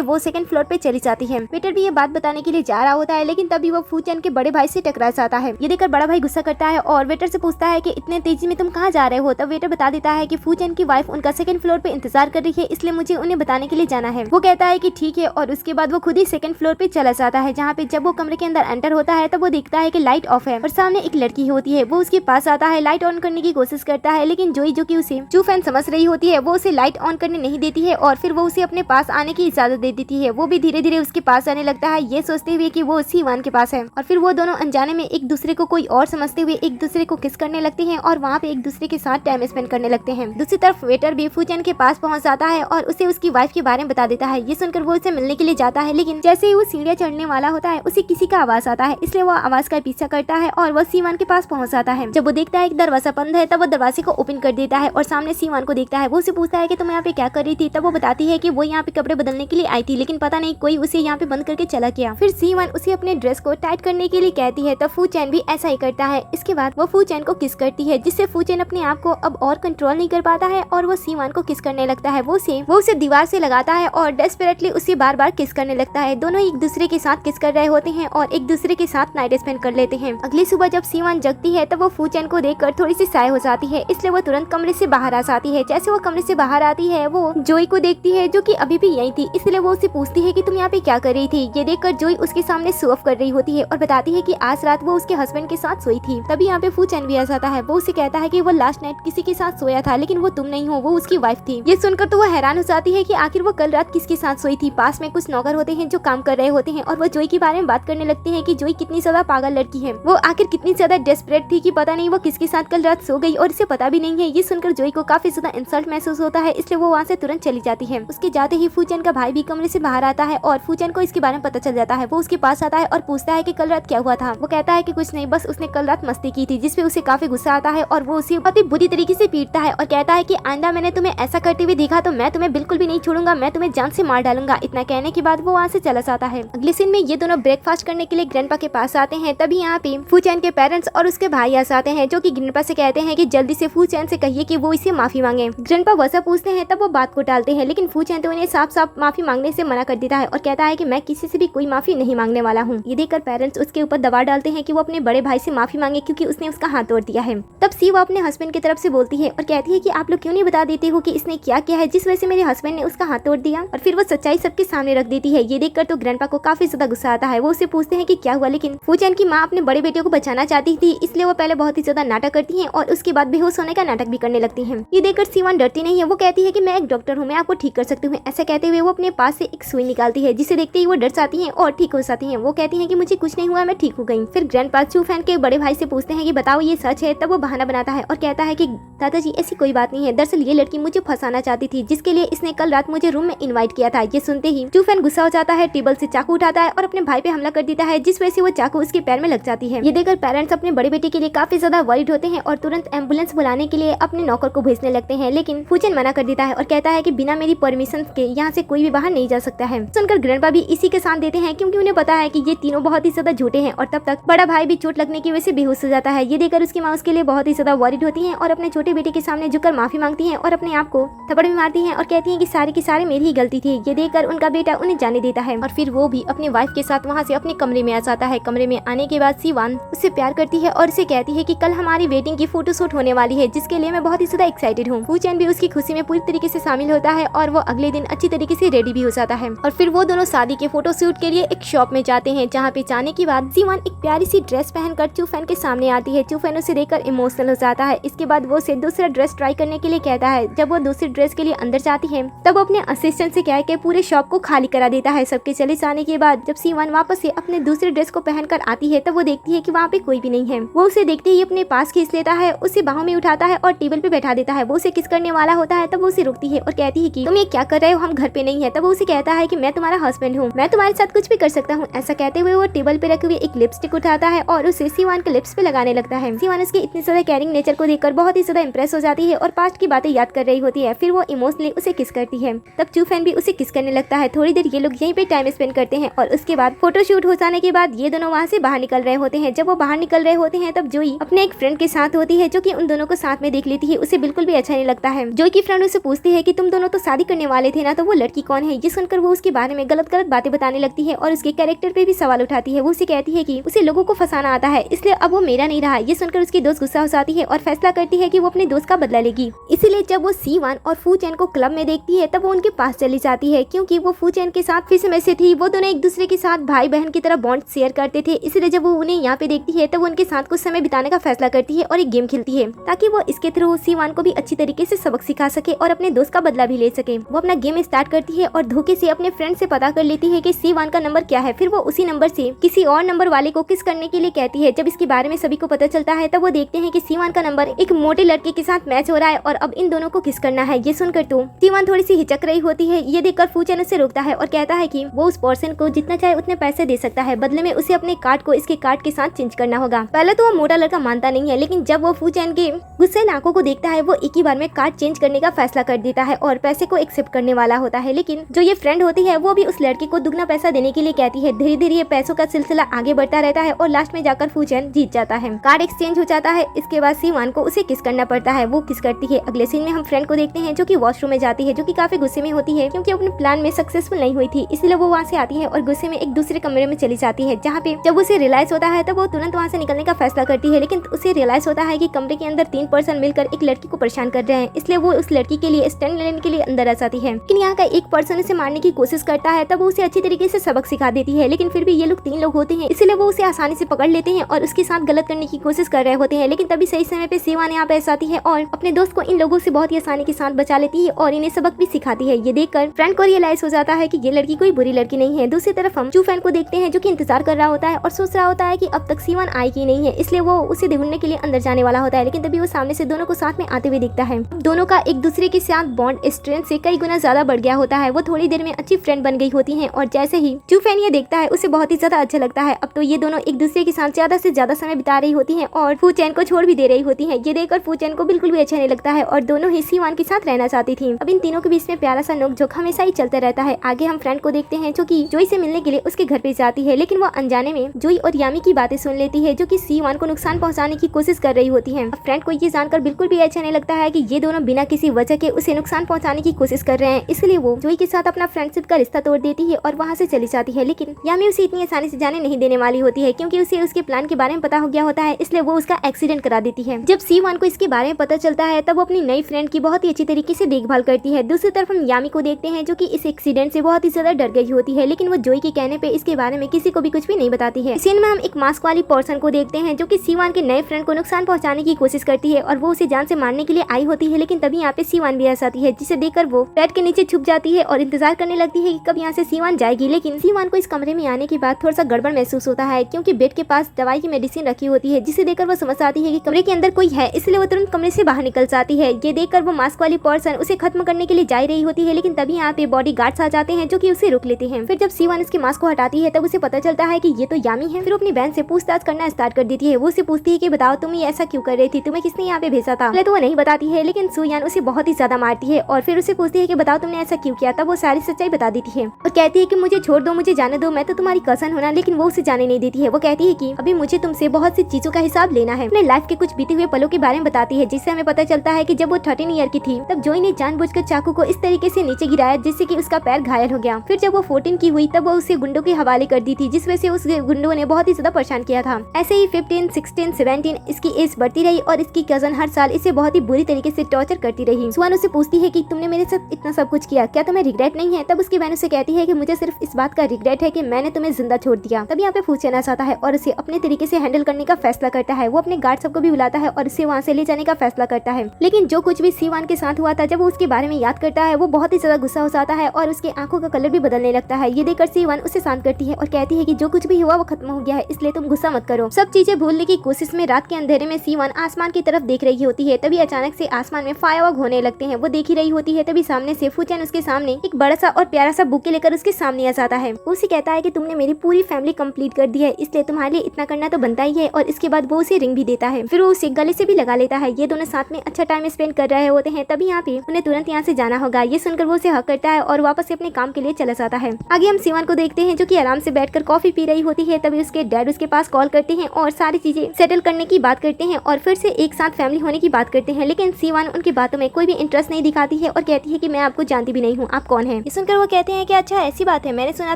वो सेकंड फ्लोर पे चली जाती है। वेटर भी ये बात बताने के लिए जा रहा होता है लेकिन तभी वो फू चैन के बड़े भाई से टकरा जाता है। ये देखकर बड़ा भाई गुस्सा करता है और वेटर से पूछता है कि इतने तेजी में तुम कहाँ जा रहे हो। तब वेटर बता देता है कि फू चैन की वाइफ उनका सेकंड फ्लोर पे इंतजार कर रही है, इसलिए मुझे उन्हें बताने के लिए जाना है। वो कहता है कि ठीक है और उसके बाद वो खुद ही सेकंड फ्लोर पे चला जाता है, जहाँ पे जब वो कमरे के अंदर एंटर होता है तब वो देखता है कि लाइट ऑफ है और सामने एक लड़की होती है। वो उसके पास आता है, लाइट ऑन करने की कोशिश करता है लेकिन जोई जो कि उसे चू फैन समझ रही होती है वो उसे लाइट ऑन करने नहीं देती है और फिर वो उसे अपने पास आने की इजाजत दे देती है। वो भी धीरे धीरे उसके पास आने लगता है ये सोचते हुए कि वो C1 के पास है और फिर वो दोनों अनजाने में एक दूसरे को कोई और समझते हुए एक दूसरे को किस करने लगते हैं और वहाँ पे एक दूसरे के साथ टाइम स्पेंड करने लगते हैं। दूसरी तरफ वेटर भी फू चैन के पास पहुँच जाता है और उसे उसकी वाइफ के बारे में बता देता है। ये सुनकर वो उसे मिलने के लिए जाता है लेकिन जैसे ही वो सीढ़ियाँ चढ़ने वाला होता है उसे किसी का आवाज आता है, इसलिए वो आवाज का पीछा करता है और वो C1 के पास पहुँच जाता है। जब वो देखता है कि दरवाजा बंद है तब वो दरवाजे को ओपन कर देता है और सामने C1 को देखता है। वो उसे पूछता है कि तुम यहाँ पे क्या कर रही थी। तब वो बताती है कि वो यहाँ पे कपड़े बदलने के लिए आई थी लेकिन पता नहीं कोई उसे यहाँ पे बंद करके चला गया। फिर C1 उसे अपने ड्रेस को टाइट करने के लिए कहती है तब फू चैन भी ऐसा ही करता है। इसके बाद वो फू चैन को किस करती है जिससे फू चैन अपने आप को अब और कंट्रोल नहीं कर पाता है और वो C1 को किस करने लगता है। वो उसे दीवार से लगाता है और डेस्परेटली उसे बार बार किस करने लगता है। दोनों एक दूसरे के साथ किस कर रहे होते हैं और एक दूसरे के साथ नाइट स्पेंड कर लेते हैं। अगली सुबह जब C1 जगती है तब वो फू चैन को देखकर थोड़ी सी साय हो जाती है, इसलिए वो तुरंत कमरे से बाहर आ जाती है। जैसे वो कमरे से बाहर आती है वो जोई को देखती है जो कि अभी भी यही थी, इसलिए वो उसे पूछती है कि तुम यहाँ पे क्या कर रही थी। ये देखकर जोई उसके सामने शो ऑफ कर रही होती है और बताती है कि आज रात वो उसके हस्बैंड के साथ सोई थी। तभी यहाँ पे फू चैन भी आ जाता है। वो उसे कहता है कि वो लास्ट नाइट किसी के साथ सोया था लेकिन वो तुम नहीं हो, वो उसकी वाइफ थी। ये सुनकर तो वो हैरान हो जाती है कि आखिर वो कल रात किसके साथ सोई थी। पास में कुछ नौकर होते हैं जो काम कर रहे होते हैं और वो जोई के बारे में बात करने लगते हैं कि जोई कितनी ज्यादा पागल लड़की है, वो आखिर कितनी ज्यादा डेस्परेट थी कि पता नहीं वो किसके साथ कल रात सो गई और इसे पता भी नहीं है। ये सुनकर जोई को काफी ज्यादा इंसल्ट महसूस होता है, इसलिए वो वहाँ से तुरंत चली जाती है। उसके जाते ही फू चैन का भाई भी कमरे से बाहर आता है और फू चैन को इसके बारे में पता चल जाता है। वो उसके पास आता है और पूछता है कि कल रात क्या हुआ था। वो कहता है कि कुछ नहीं, बस उसने कल रात मस्ती की थी, जिसपे उसे काफी गुस्सा आता है और वो उसे काफी बुरी तरीके से पीटता है और कहता है कि आइंदा मैंने तुम्हें ऐसा करते हुए देखा तो मैं तुम्हें बिल्कुल भी नहीं छोड़ूंगा, मैं तुम्हें जान से मार डालूंगा। इतना कहने के बाद वो वहाँ से चला जाता है। अगले सीन में ये दोनों ब्रेकफास्ट करने के लिए ग्रैंडपा के पास आते हैं। तभी यहाँ पे फू चैन के पेरेंट्स और उसके भाई आ जाते हैं जो कि ग्रैंडपा से कहते हैं कि जल्दी से फू चैन से कहिए कि वो इसे माफी मांगे। ग्रैंडपा वैसा पूछते हैं तब वो बात को टालते हैं लेकिन फू चैन तो उन्हें साफ साफ माफी मांगने से मना कर देता है और कहता है कि मैं किसी से भी कोई माफी नहीं मांगने वाला हूँ। ये देखकर पेरेंट्स उसके ऊपर दबाव डालते हैं कि वो अपने बड़े भाई से माफी मांगे क्योंकि उसने उसका हाथ तोड़ दिया है। तब सी वो अपने हस्बैंड की तरफ से बोलती है और कहती है कि आप लोग क्यों नहीं बता देते हो कि इसने क्या किया है जिस वजह से मेरे हस्बैंड ने उसका हाथ तोड़ दिया, और फिर वो सच्चाई सबके सामने रख देती है। ये देखकर तो ग्रैंडपा को काफी ज्यादा गुस्सा आता है। वो उससे पूछते हैं कि क्या हुआ, लेकिन फू चैन की माँ अपने बड़े बेटे को बचाना चाहती थी, इसलिए वो पहले बहुत ही ज्यादा नाटक करती है और उसके बाद बेहोश होने का नाटक भी करने लगती है। ये देखकर सीवान डरती नहीं है, वो कहती है कि मैं एक डॉक्टर हूँ, मैं आपको ठीक कर सकती हूँ। ऐसा कहते हुए वो अपने पास से एक सुई निकालती है जिसे देखते ही वो डर जाती है और ठीक हो जाती है। वो कहती है कि मुझे कुछ नहीं हुआ, मैं ठीक हो गई। फिर ग्रैंडपा चू फैन के बड़े भाई से पूछते हैं कि बताओ ये सच है। तब वो बहाना बनाता है और कहता है कि दादाजी ऐसी कोई बात नहीं है, दरअसल ये लड़की मुझे फंसाना चाहती थी जिसके लिए इसने कल रात मुझे रूम में इनवाइट किया था। ये सुनते ही चू फैन गुस्सा हो जाता है, टेबल से चाकू उठाता है और अपने भाई पे हमला कर देता है जिस वजह से वो चाकू उसके पैर में लग जाती है। ये देखकर पेरेंट्स अपने बड़े बेटे के लिए काफी ज्यादा वरीड होते हैं और तुरंत एम्बुलेंस बुलाने के लिए अपने नौकर को भेजने लगते हैं, लेकिन फूचेन मना कर देता है और कहता है कि बिना मेरी परमिशन के यहाँ से कोई भी बाहर नहीं जा सकता है। सुनकर ग्रैंडपा भी इसी के साथ देते हैं क्योंकि उन्हें पता है कि ये तीनों बहुत ही ज्यादा झूठे हैं। और तब तक बड़ा भाई भी चोट लगने की वजह से बेहोश हो जाता है। ये देखकर उसकी माँ उसके लिए बहुत ही ज्यादा वरीड होती है और अपने छोटे बेटे के सामने झुककर माफी मांगती है और अपने आप को थप्पड़ भी मारती है और कहती है कि सारी की सारी मेरी ही गलती थी। ये देखकर उनका बेटा उन्हें जाने देता है और फिर वो भी अपनी वाइफ के साथ वहाँ से अपने कमरे में आ जाता है। कमरे में आने के बाद सीवान उससे प्यार करती है और उसे कहती है कि कल हमारी वेडिंग की फोटोशूट होने वाली है जिसके लिए मैं बहुत ही ज्यादा एक्साइटेड हूँ। फूचैन भी उसकी खुशी में पूरी तरीके से शामिल होता है और वो अगले दिन अच्छी तरीके से रेडी भी हो जाता है और फिर वो दोनों शादी के फोटोशूट के लिए एक शॉप में जाते हैं, जहाँ पे जाने के बाद सीवान एक प्यारी सी ड्रेस पहनकर चूफैन के सामने आती है। चूफैन उसे देखकर इमोशनल हो जाता है। इसके बाद वो उसे दूसरा ड्रेस ट्राई करने के लिए कहता है। जब वो दूसरी ड्रेस के लिए अंदर जाती है तब वो अपने असिस्टेंट से कह के पूरे शॉप को खाली करा देता है। सबके चले जाने के बाद जब सीवान वापस से अपने दूसरे ड्रेस को पहनकर आती है तब वो देखती है कि वहाँ पे कोई भी नहीं है। वो उसे देखते ही अपने पास खींच लेता है, उसे बाहों में उठाता है और टेबल पे बैठा देता है। वो उसे किस करने वाला होता है, तब वो उसे रोकती है और कहती है कि तुम ये क्या कर रहे हो, हम घर पे नहीं है। तब वो उसे कहता है कि मैं तुम्हारा हस्बैंड हूँ, मैं तुम्हारे साथ कुछ भी कर सकता हूँ। ऐसा कहते हुए वो टेबल पे रखे हुए एक लिपस्टिक उठाता है और उसे सीवान के लिप्स पे लगाने लगता है। सीवान उसके इतनी ज्यादा केयरिंग नेचर को देखकर बहुत ही ज्यादा इंप्रेस हो जाती है और पास्ट की बातें याद कर रही होती है। फिर वो इमोशनली उसे किस करती है। तब चूफैन भी उसे किस करने लगता है। थोड़ी देर ये लोग यहीं पे टाइम स्पेंड करते हैं और उसके बाद फोटोशूट हो जाने के बाद ये दोनों वहाँ से बाहर निकल रहे होते हैं। जब वो बाहर निकल रहे होते हैं तब जोई अपने एक फ्रेंड के साथ होती है जो कि उन दोनों को साथ में देख लेती है। उसे बिल्कुल भी अच्छा नहीं लगता है। जोई की फ्रेंड उसे पूछती है कि तुम दोनों तो शादी करने वाले थे ना, तो वो लड़की कौन है। ये सुनकर वो उसके बारे में गलत गलत बातें बताने लगती है और उसके कैरेक्टर पे भी सवाल उठाती है। वो उसे कहती है कि उसे लोगों को फंसाना आता है, इसलिए अब वो मेरा नहीं रहा। ये सुनकर उसकी दोस्त गुस्सा हो जाती है और फैसला करती है कि वो अपने दोस्त का बदला लेगी। इसीलिए जब वो सीवान और फू चैन को क्लब में देखती है तब वो उनके पास चली जाती है, क्योंकि वो फू चैन के साथ फिर से से थी। वो दोनों एक दूसरे के साथ भाई बहन की तरह बॉन्ड शेयर करते थे। इसलिए जब वो उन्हें यहाँ पे देखती है तब वो उनके साथ कुछ समय बिताने का फैसला करती है और एक गेम खेलती है ताकि वो इसके थ्रू सीवान को भी अच्छी तरीके से सबक सिखा सके और अपने दोस्त का बदला भी ले सके। वो अपना गेम स्टार्ट करती है और धोखे से अपने फ्रेंड से पता कर लेती है कि सीवान का नंबर क्या है। फिर वो उसी नंबर से किसी और नंबर वाले को किस करने के लिए कहती है। जब इसके बारे में सभी को पता चलता है तब वो देखते हैं कि सीवान का नंबर एक मोटे लड़के के साथ मैच हो रहा है और अब इन दोनों को किस करना है। ये सुनकर तो सीवान थोड़ी सी हिचक रही होती है। ये देखकर फू चैन उसे रोकता है और कहता है कि वो उस पर्सन को जितना चाहे उतने पैसे दे सकता है, बदले में उसे अपने कार्ड को इसके कार्ड के साथ चेंज करना होगा। पहले तो वो मोटा लड़का मानता नहीं है, लेकिन जब वो फू चैन के गुस्से आंखों को देखता है वो एक ही बार में कार्ड चेंज करने का फैसला कर देता है और पैसे को एक्सेप्ट करने वाला होता है। लेकिन जो ये फ्रेंड होती है वो भी उस लड़के को दुगना पैसा देने के लिए कहती है। धीरे धीरे ये पैसों का सिलसिला आगे बढ़ता रहता है और लास्ट में जाकर फू चैन जीत जाता है। कार्ड एक्सचेंज हो जाता है। इसके बाद सीवान को उसे किस करना पड़ता है। वो किस करती है। अगले सीन में हम फ्रेंड को देखते हैं जो कि वॉशरूम में जाती है, जो कि काफी गुस्से में होती है क्योंकि अपने प्लान में सक्सेसफुल नहीं हुई थी। इसलिए वो वहाँ से आती है और गुस्से में एक दूसरे कमरे में चली जाती है, जहाँ पे जब उसे रियलाइज होता है तब वो तुरंत वहाँ से निकलने का फैसला करती है। लेकिन उसे रियलाइज होता है कि कमरे के अंदर 3 पर्सन मिलकर एक लड़की को परेशान कर रहे हैं, इसलिए वो उस लड़की के लिए स्टैंड लेने के लिए अंदर आ जाती है। लेकिन यहाँ का एक पर्सन उसे मारने की कोशिश करता है, तब वो उसे अच्छी तरीके से सबक सिखा देती है। लेकिन फिर भी ये लोग 3 लोग होते हैं, इसलिए वो उसे आसानी से पकड़ लेते हैं और उसके साथ गलत करने की कोशिश कर रहे होते हैं। लेकिन तभी सही समय पे सीवान यहाँ पे आती है और अपने दोस्त को इन लोगों से बहुत ही आसानी के साथ बचा लेती है और इन्हें सबक भी सिखाती है। ये देखकर फ्रेंड को रियलाइज हो जाता है कि ये लड़की कोई बुरी लड़की नहीं है। दूसरी तरफ हम चूफैन को देखते हैं जो कि इंतजार कर रहा होता है और सोच रहा होता है कि अब तक सीवान आई की नहीं है, इसलिए वो उसे ढूंढने के लिए अंदर जाने वाला होता है। लेकिन तभी वो सामने से दोनों को साथ में आते हुए दिखता है। दोनों का एक दूसरे के साथ बॉन्ड स्ट्रेंथ से कई गुना ज्यादा बढ़ गया होता है। वो थोड़ी देर में अच्छी फ्रेंड बन गई होती है और जैसे ही चूफैन ये देखता है उसे बहुत ही ज्यादा अच्छा लगता है। अब तो ये दोनों एक दूसरे के साथ ज्यादा से ज्यादा समय बिता रही होती है और फू चैन को छोड़ भी दे रही होती है। ये देखकर फू चैन को बिल्कुल भी अच्छा नहीं लगता है और दोनों ही सीवान के साथ रहना चाहती थी। अब इन तीनों के बीच में प्यारा सा नोक-झोंक हमेशा ही चलता रहता है। आगे हम फ्रेंड को देखते हैं जो कि जोई से मिलने के लिए उसके घर पे जाती है, लेकिन वो अनजाने में जोई और यामी की बातें सुन लेती है जो कि सीवान को नुकसान पहुंचाने की कोशिश कर रही होती है। अब फ्रेंड को ये जानकर बिल्कुल भी अच्छा नहीं लगता है कि ये दोनों बिना किसी वजह के उसे नुकसान पहुंचाने की कोशिश कर रहे हैं, इसलिए वो जोई के साथ अपना फ्रेंडशिप का रिश्ता तोड़ देती है और वहाँ से चली जाती है। लेकिन यामी उसे इतनी आसानी से जाने नहीं देने वाली होती है क्योंकि उसे उसके प्लान के बारे में पता हो गया होता है, इसलिए वो उसका एक्सीडेंट करा देती है। जब सीवान को इसके बारे में पता चलता है तब वो अपनी नई फ्रेंड की बहुत ही अच्छी तरीके से देखभाल करती है। दूसरी तरफ हम यामी को देखते हैं जो कि इस एक्सीडेंट से बहुत ही ज्यादा डर गई होती है, लेकिन वो जोई के कहने पे इसके बारे में किसी को भी कुछ भी नहीं बताती है। सीन में हम एक मास्क वाली पर्सन को देखते हैं जो कि सीवान के नए फ्रेंड को नुकसान पहुंचाने की कोशिश करती है और वो उसे जान से मारने के लिए आई होती है। लेकिन तभी यहाँ पे सीवान भी आ जाती है, जिसे देखकर वो बेड के नीचे छुप जाती है और इंतजार करने लगती है कि कब यहाँ से सीवान जाएगी। लेकिन सीवान को इस कमरे में आने के बाद थोड़ा सा गड़बड़ महसूस होता है क्योंकि बेड के पास दवाई की मेडिसिन रखी होती है, जिसे देखकर वो समझ आती है कि कमरे के अंदर कोई है, इसलिए वो तुरंत कमरे से बाहर निकल जाती है। ये देखकर वो मास्क वाली पर्सन उसे खत्म करने के लिए जा रही होती है, लेकिन तभी यहाँ पे बॉडी गार्ड्स आ जाते हैं जो कि उसे रोक लेते हैं। फिर जब सीवान इसके मास्क को हटाती है तब उसे पता चलता है कि ये तो यामी है। फिर अपनी बहन से पूछताछ करना स्टार्ट कर देती है। वो उसे पूछती है कि बताओ तुम ये ऐसा क्यों कर रही थी, तुम्हें किसने यहाँ पे भेजा था। पहले तो वो नहीं बताती है, लेकिन सुयान उसे बहुत ही ज्यादा मारती है और फिर उसे पूछती है कि बताओ तुमने ऐसा क्यों किया। तब वो सारी सच्चाई बता देती है और कहती है कि मुझे छोड़ दो, मुझे जाने दो, मैं तो तुम्हारी कजन हूं ना। लेकिन वो उसे जाने नहीं देती है। वो कहती है कि अभी मुझे तुमसे बहुत सी चीजों का हिसाब लेना है। अपने लाइफ के कुछ बीते हुए पलों के बारे में बताती है, जिससे हमें पता चलता है कि जब वो 13 ईयर की थी तब जोई ने जानबूझकर चाकू को इस तरीके से नीचे गिराया जिससे कि उसका पैर घायल हो गया। फिर जब वो 14 की हुई तब वो उसे गुंडों के हवाले कर दी थी, जिस वजह से उस गुंडों ने बहुत ही ज्यादा परेशान किया था। ऐसे ही 15, 16, 17 इसकी एज बढ़ती रही और इसकी कजन हर साल इसे बहुत ही बुरी तरीके से टॉर्चर करती रही। सुहान उसे पूछती है कि तुमने मेरे साथ इतना सब कुछ किया, क्या तुम्हें रिग्रेट नहीं है। तब उसकी बहन उसे कहती है कि मुझे सिर्फ इस बात का रिग्रेट है कि मैंने तुम्हें जिंदा छोड़ दिया। तब यहाँ पे फूचना चाहता है और उसे अपने तरीके से हैंडल करने का फैसला करता है। वो अपने गार्ड सबको भी बुलाता है और उसे वहाँ से ले जाने का फैसला करता है। लेकिन जो कुछ भी सीवान के साथ हुआ था, जब वो उसके बारे में याद करता है वो बहुत ही ज्यादा गुस्सा हो जाता है और उसकी आंखों का कलर भी बदलने लगता है। ये देखकर सीवान उसे शांत करती है और कहती है कि जो कुछ भी हुआ वो खत्म हो गया है, इसलिए तुम गुस्सा मत करो। सब चीजें भूलने की कोशिश में रात के अंधेरे में सीवान आसमान की तरफ देख रही होती है, तभी अचानक से आसमान में फायरवर्क होने लगते हैं। वो देख ही रही होती है, तभी सामने से फूचैन उसके सामने एक बड़ा सा और प्यारा सा बुके लेकर उसके सामने आ जाता है। वो उसे कहता है कि तुमने मेरी पूरी फैमिली कंप्लीट कर दी है, इसलिए तुम्हारे लिए इतना करना तो बनता ही है। और इसके बाद वो उसे रिंग भी देता है, फिर वो उसे गले से भी लगा लेता है। ये दोनों साथ में अच्छा टाइम स्पेंड कर रहे होते हैं। तभी यहाँ पे उन्हें तुरंत यहाँ से जाना होगा। ये सुनकर वो उसे हक करता है और वापस से अपने काम के लिए चला जाता है। आगे हम सिवान को देखते हैं जो कि आराम से बैठकर कॉफी पी रही होती है। तभी उसके डैड उसके पास कॉल करते हैं और सारी चीजें सेटल करने की बात करते हैं और फिर से एक साथ फैमिली होने की बात करते हैं। लेकिन सिवान उनकी बातों में कोई भी इंटरेस्ट नहीं दिखाती है और कहती है कि मैं आपको जानती भी नहीं हूँ, आप कौन है। ये सुनकर वो कहते हैं कि अच्छा ऐसी बात है, मैंने सुना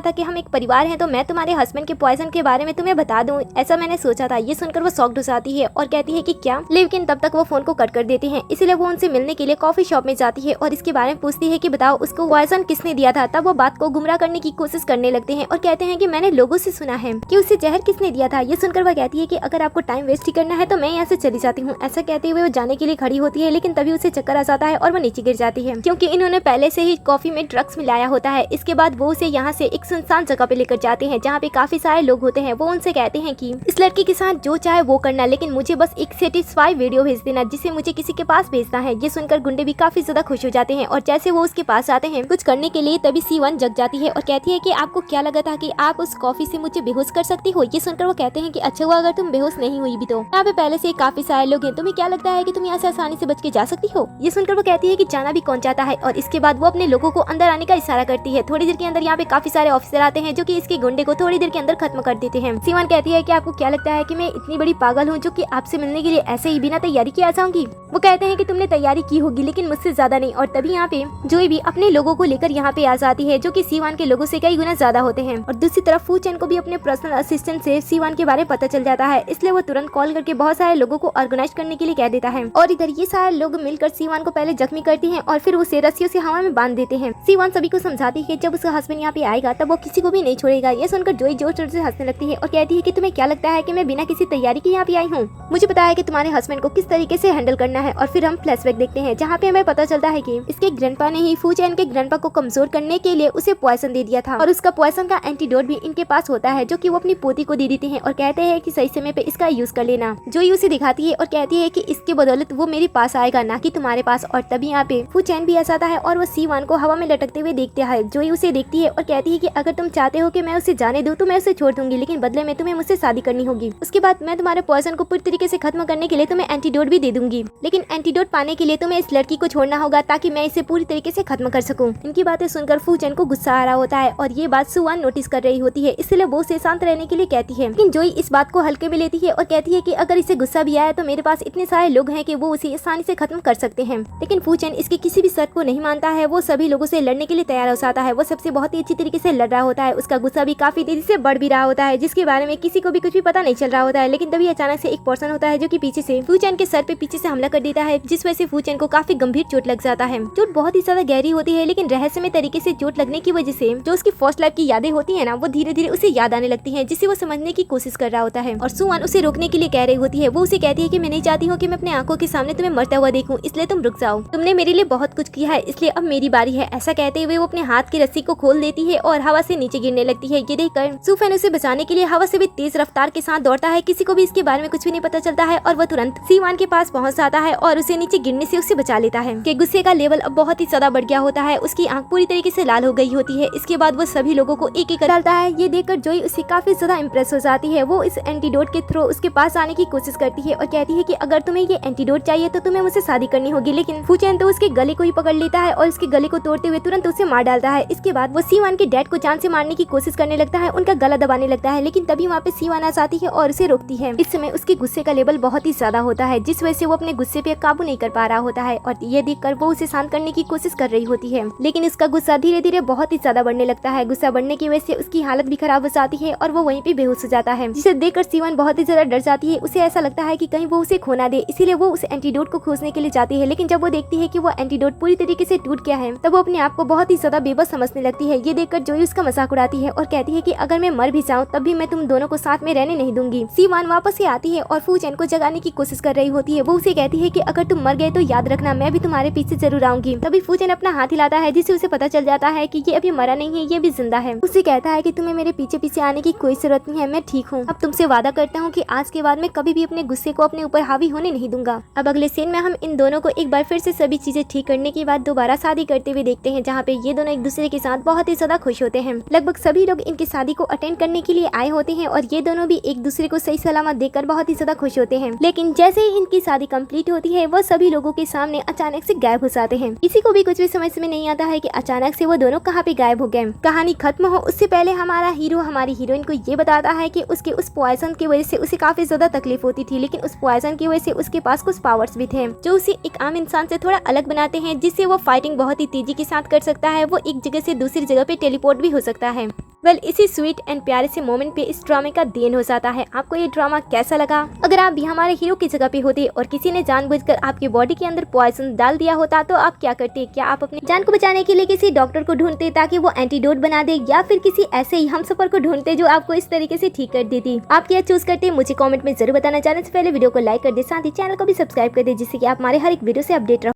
था कि हम एक परिवार हैं, तो मैं तुम्हारे हस्बैंड के पॉइजन के बारे में तुम्हें बता दूं, ऐसा मैंने सोचा था। ये सुनकर वो शॉक्ड हो जाती है और कहती है कि क्या, लेकिन तब तक वो फोन को कट कर देते हैं। इसलिए वो उनसे मिलने के लिए कॉफी शॉप में जाती है और इसके बारे में पूछती है कि बताओ उसको पॉइजन किसने दिया था। तब वो बात को गुमराह करने की कोशिश करने लगते हैं और कहते हैं कि मैंने लोगों से सुना है कि उसे जहर किसने दिया था। ये सुनकर वह कहती है कि अगर आपको टाइम वेस्ट ही करना है तो मैं यहाँ से चली जाती हूँ। ऐसा कहते हुए वो जाने के लिए खड़ी होती है, लेकिन तभी उसे चक्कर आ जाता है और वो नीचे गिर जाती है क्योंकि इन्होंने पहले से ही कॉफी में ड्रग्स मिलाया होता है। इसके बाद वो उसे यहाँ से एक सुनसान जगह पे लेकर जाते हैं जहाँ पे काफी सारे लोग होते हैं। वो उनसे कहते हैं कि इस लड़की के साथ जो चाहे वो करना, लेकिन मुझे बस एक सेटिस्फाई वीडियो भेज देना जिसे मुझे किसी के पास भेजना है। ये सुनकर गुंडे भी काफी ज्यादा खुश हो जाते हैं और जैसे वो उसके पास आते हैं कुछ करने के लिए, तभी C1 जग जाती है और कहती है कि आपको क्या लगा था कि आप उस कॉफी से मुझे बेहोश कर सकती हो। ये सुनकर वो कहते हैं कि अच्छा हुआ अगर तुम बेहोश नहीं हुई भी तो यहाँ पे पहले से काफी सारे लोग हैं, तुम्हें क्या लगता है कि तुम यहाँ से आसानी से बच के जा सकती हो। ये सुनकर वो कहती है कि जाना भी कौन चाहता है और इसके बाद वो अपने लोगों को अंदर आने का इशारा करती है। थोड़ी देर के अंदर यहाँ पे काफी सारे ऑफिसर आते हैं जो कि इसके गुंडे को थोड़ी देर के अंदर खत्म कर देते हैं। C1 कहती है कि आपको क्या लगता है कि मैं इतनी बड़ी पागल हूँ जो कि आपसे मिलने के लिए ऐसे ही बिना तैयारी के आ जाऊंगी। वो कहते हैं कि तुमने तैयारी की होगी लेकिन मुझसे ज्यादा नहीं। और तभी यहाँ पे जोई भी अपने लोगों को लेकर यहाँ पे आ जाती है जो कि C1 के लोगों से कई गुना ज्यादा होते हैं। और दूसरी तरफ फूचैन को भी अपने पर्सनल असिस्टेंट से C1 के बारे में पता चल जाता है, इसलिए वो तुरंत कॉल करके बहुत सारे लोगों को ऑर्गेनाइज करने के लिए कह देता है। और इधर ये सारे लोग मिलकर C1 को पहले जख्मी करती हैं और फिर उसे रस्सियों से हवा में बांध देते हैं। C1 सभी को समझाती है कि जब उसका हस्बैंड यहाँ पे आएगा तब वो किसी को भी नहीं छोड़ेगा। ये सुनकर जोई जोर जोर से हंसने लगती है और कहती है कि तुम्हें क्या लगता है कि मैं बिना किसी तैयारी के यहाँ पे आई हूँ। मुझे पता है कि तुम्हारे हस्बैंड को किस तरीके से हैंडल करना है। और फिर हम फ्लैशबैक देखते हैं जहाँ पे हमें पता चलता है कि इसके ग्रैंडपा ने ही फूचैन के ग्रैंडपा को कमजोर करने के लिए उसे पॉइजन दे दिया था और उसका पॉइजन का एंटीडोट भी इनके पास होता है जो कि वो अपनी पोती को दे देते हैं और कहते हैं कि सही समय पे इसका यूज कर लेना। जोई उसे दिखाती है और कहती है कि इसके बदौलत वो मेरे पास आएगा ना कि तुम्हारे पास। और तभी यहाँ पे फूचैन भी आ जाता है और वो C1 को हवा में लटकते हुए देखता है। जोई उसे देखती है और कहती है कि अगर तुम चाहते हो कि मैं उसे जाने दूं तो मैं उसे छोड़ दूंगी, लेकिन बदले में तुम्हें मुझसे शादी करनी होगी। उसके बाद मैं तुम्हारे पॉइजन को पूरी तरीके से खत्म करने के लिए तुम्हें एंटीडोट भी दे दूंगी, लेकिन एंटीडोट पाने के लिए तुम्हें इस लड़की को छोड़ना होगा ताकि मैं इसे पूरी तरीके से खत्म कर सकूं। इनकी बातें सुनकर फूचैन को गुस्सा आ रहा होता है और ये बात C1 नोटिस कर रही होती है, इसलिए वो उसे शांत रहने के लिए कहती है। लेकिन जोई इस बात को हल्के में लेती है और कहती है कि अगर इसे गुस्सा भी आया तो मेरे पास इतने सारे लोग हैं कि वो उसे आसानी से खत्म कर सकते हैं। लेकिन फूचैन इसकी किसी भी शर्त को नहीं मानता है, वो सभी लोगों से लड़ने के लिए तैयार हो जाता है। वो सबसे बहुत ही अच्छी तरीके से लड़ रहा होता है, उसका गुस्सा भी काफी तेजी से बढ़ भी रहा होता है जिसके बारे में किसी को भी कुछ भी पता नहीं चल रहा होता है। लेकिन तभी अचानक से एक पर्सन होता है जो कि पीछे से फूचैन के सर पे पीछे से हमला कर देता है, जिस वजह से फूचैन को काफी गंभीर चोट लग जाता है। चोट बहुत ही ज्यादा गहरी होती है, लेकिन रहस्यमय तरीके से चोट लगने की वजह से जो उसकी फर्स्ट लाइफ की यादें होती है ना, वो धीरे धीरे उसे याद आने लगती है, जिसे वो समझने की कोशिश कर रहा होता है। और C1 उसे रोकने के लिए कह रही होती है। वो उसे कहती है कि मैं नहीं चाहती हूँ कि मैं अपने आंखों के सामने तुम्हें मरता हुआ देखूं, इसलिए तुम रुक जाओ। तुमने मेरे लिए बहुत कुछ किया है, इसलिए अब मेरी बारी है। ऐसा कहते हुए वो अपने हाथ की रस्सी को खोल देती है और हवा से नीचे गिरने लगती है। ये देखकर सुफैन उसे बचाने के लिए हवा से भी तेज रफ्तार के साथ दौड़ता है। किसी को भी इसके बारे में कुछ भी नहीं पता चलता है और वह तुरंत C1 के पास पहुंच जाता है और उसे नीचे गिरने से उसे बचा लेता है। कि गुस्से का लेवल अब बहुत ही ज्यादा बढ़ गया होता है, उसकी आंख पूरी तरीके से लाल हो गई होती है। इसके बाद वो सभी लोगों को एक एक डालता है। ये देखकर जोई उससे काफी ज्यादा इम्प्रेस हो जाती है। वो इस एंटीडोट के थ्रू उसके पास आने की कोशिश करती है और कहती है कि अगर तुम्हें ये एंटीडोट चाहिए तो तुम्हें मुझसे शादी करनी होगी। लेकिन फूचैन तो उसके गले को ही पकड़ लेता है और उसके गले को तोड़ते हुए तुरंत उसे मार डालता है। इसके बाद वो C1 के डैड को जान से मारने की कोशिश करने लगता है, उनका गला दबाने लगता है, लेकिन तभी वहाँ पे C1 आ जाती है और उसे रोकती है। इस समय उसके गुस्से का लेवल बहुत ही ज्यादा होता है, जिस वजह से वो अपने गुस्से पे काबू नहीं कर पा रहा होता है। और ये देखकर वो उसे शांत करने की कोशिश कर रही होती है, लेकिन इसका गुस्सा धीरे धीरे बहुत ही ज्यादा बढ़ने लगता है। गुस्सा बढ़ने की वजह से उसकी हालत भी खराब हो जाती है और वो वहीं पे बेहोश हो जाता है, जिसे देखकर C1 बहुत ही ज्यादा डर जाती है। उसे ऐसा लगता है कि कहीं वो उसे खो ना दे, इसीलिए वो उस एंटीडोट को खोजने के लिए जाती है। लेकिन जब वो देखती है कि वो एंटीडोट पूरी तरीके से टूट गया है, तब वो अपने आप को बहुत ही ज्यादा बेबस समझने लगती है। ये देखकर जोई उसका मजाक उड़ाती है और कहती है कि अगर मैं मर भी जाऊं तब भी मैं तुम दोनों को साथ में रहने नहीं दूंगी। C1 वापस से आती है और फूचैन को जगाने की कोशिश कर रही होती है। वो उसे कहती है कि अगर तुम मर गए तो याद रखना मैं भी तुम्हारे पीछे जरूर आऊंगी। तभी फूचैन अपना हाथ हिलाता है, जिससे उसे पता चल जाता है कि ये अभी मरा नहीं है, ये भी जिंदा है। उसे कहता है कि तुम्हें मेरे पीछे पीछे आने की कोई जरूरत नहीं है, मैं ठीक हूँ। अब तुमसे वादा करता हूँ कि आज के बाद मैं कभी भी अपने गुस्से को अपने ऊपर हावी होने नहीं दूंगा। अब अगले सीन में हम इन दोनों को एक बार फिर से सभी चीजें ठीक करने के बाद दोबारा शादी करते हुए देखते हैं, जहाँ पे ये दोनों एक दूसरे के साथ बहुत ही ज्यादा खुश होते हैं। लगभग सभी लोग इनकी शादी को अटेंड करने के लिए आए होते हैं और ये दोनों भी एक दूसरे को सही सलामत देखकर बहुत ही ज्यादा खुश होते हैं। लेकिन जैसे ही इनकी शादी कंप्लीट होती है वो सभी लोगों के सामने अचानक से गायब हो जाते हैं। किसी को भी कुछ भी समझ में नहीं आता है कि अचानक से वो दोनों कहाँ पे गायब हो गए। कहानी खत्म हो उससे पहले हमारा हीरो हमारी हीरोइन को ये बताता है कि उसके उस पॉइजन की वजह से उसे काफी ज्यादा तकलीफ होती थी, लेकिन उस पॉइजन की वजह से उसके पास कुछ पावर्स भी थे जो उसे एक आम इंसान से थोड़ा अलग बनाते हैं, जिससे वो फाइटिंग बहुत ही तेजी के साथ कर सकता है। वो एक जगह से दूसरी जगह पे टेलीपोर्ट भी हो सकता है। वेल, इसी स्वीट एंड प्यारे से मोमेंट पे इस ड्रामे का देन हो जाता है। आपको ये ड्रामा कैसा लगा? अगर आप भी हमारे हीरो की जगह पे होते और किसी ने जानबूझकर आपकी बॉडी के अंदर पॉइजन डाल दिया होता तो आप क्या करते? क्या आप अपनी जान को बचाने के लिए किसी डॉक्टर को ढूंढते ताकि वो एंटीडोट बना दे, या फिर किसी ऐसे ही हमसफर को ढूंढते जो आपको इस तरीके से ठीक कर देती? आप क्या चूज करते? मुझे कमेंट में जरूर बताना। जाने से पहले वीडियो को लाइक कर दे, साथ ही चैनल को भी सब्सक्राइब कर दे, जिससे कि आप हमारे हर एक वीडियो से अपडेट रहो।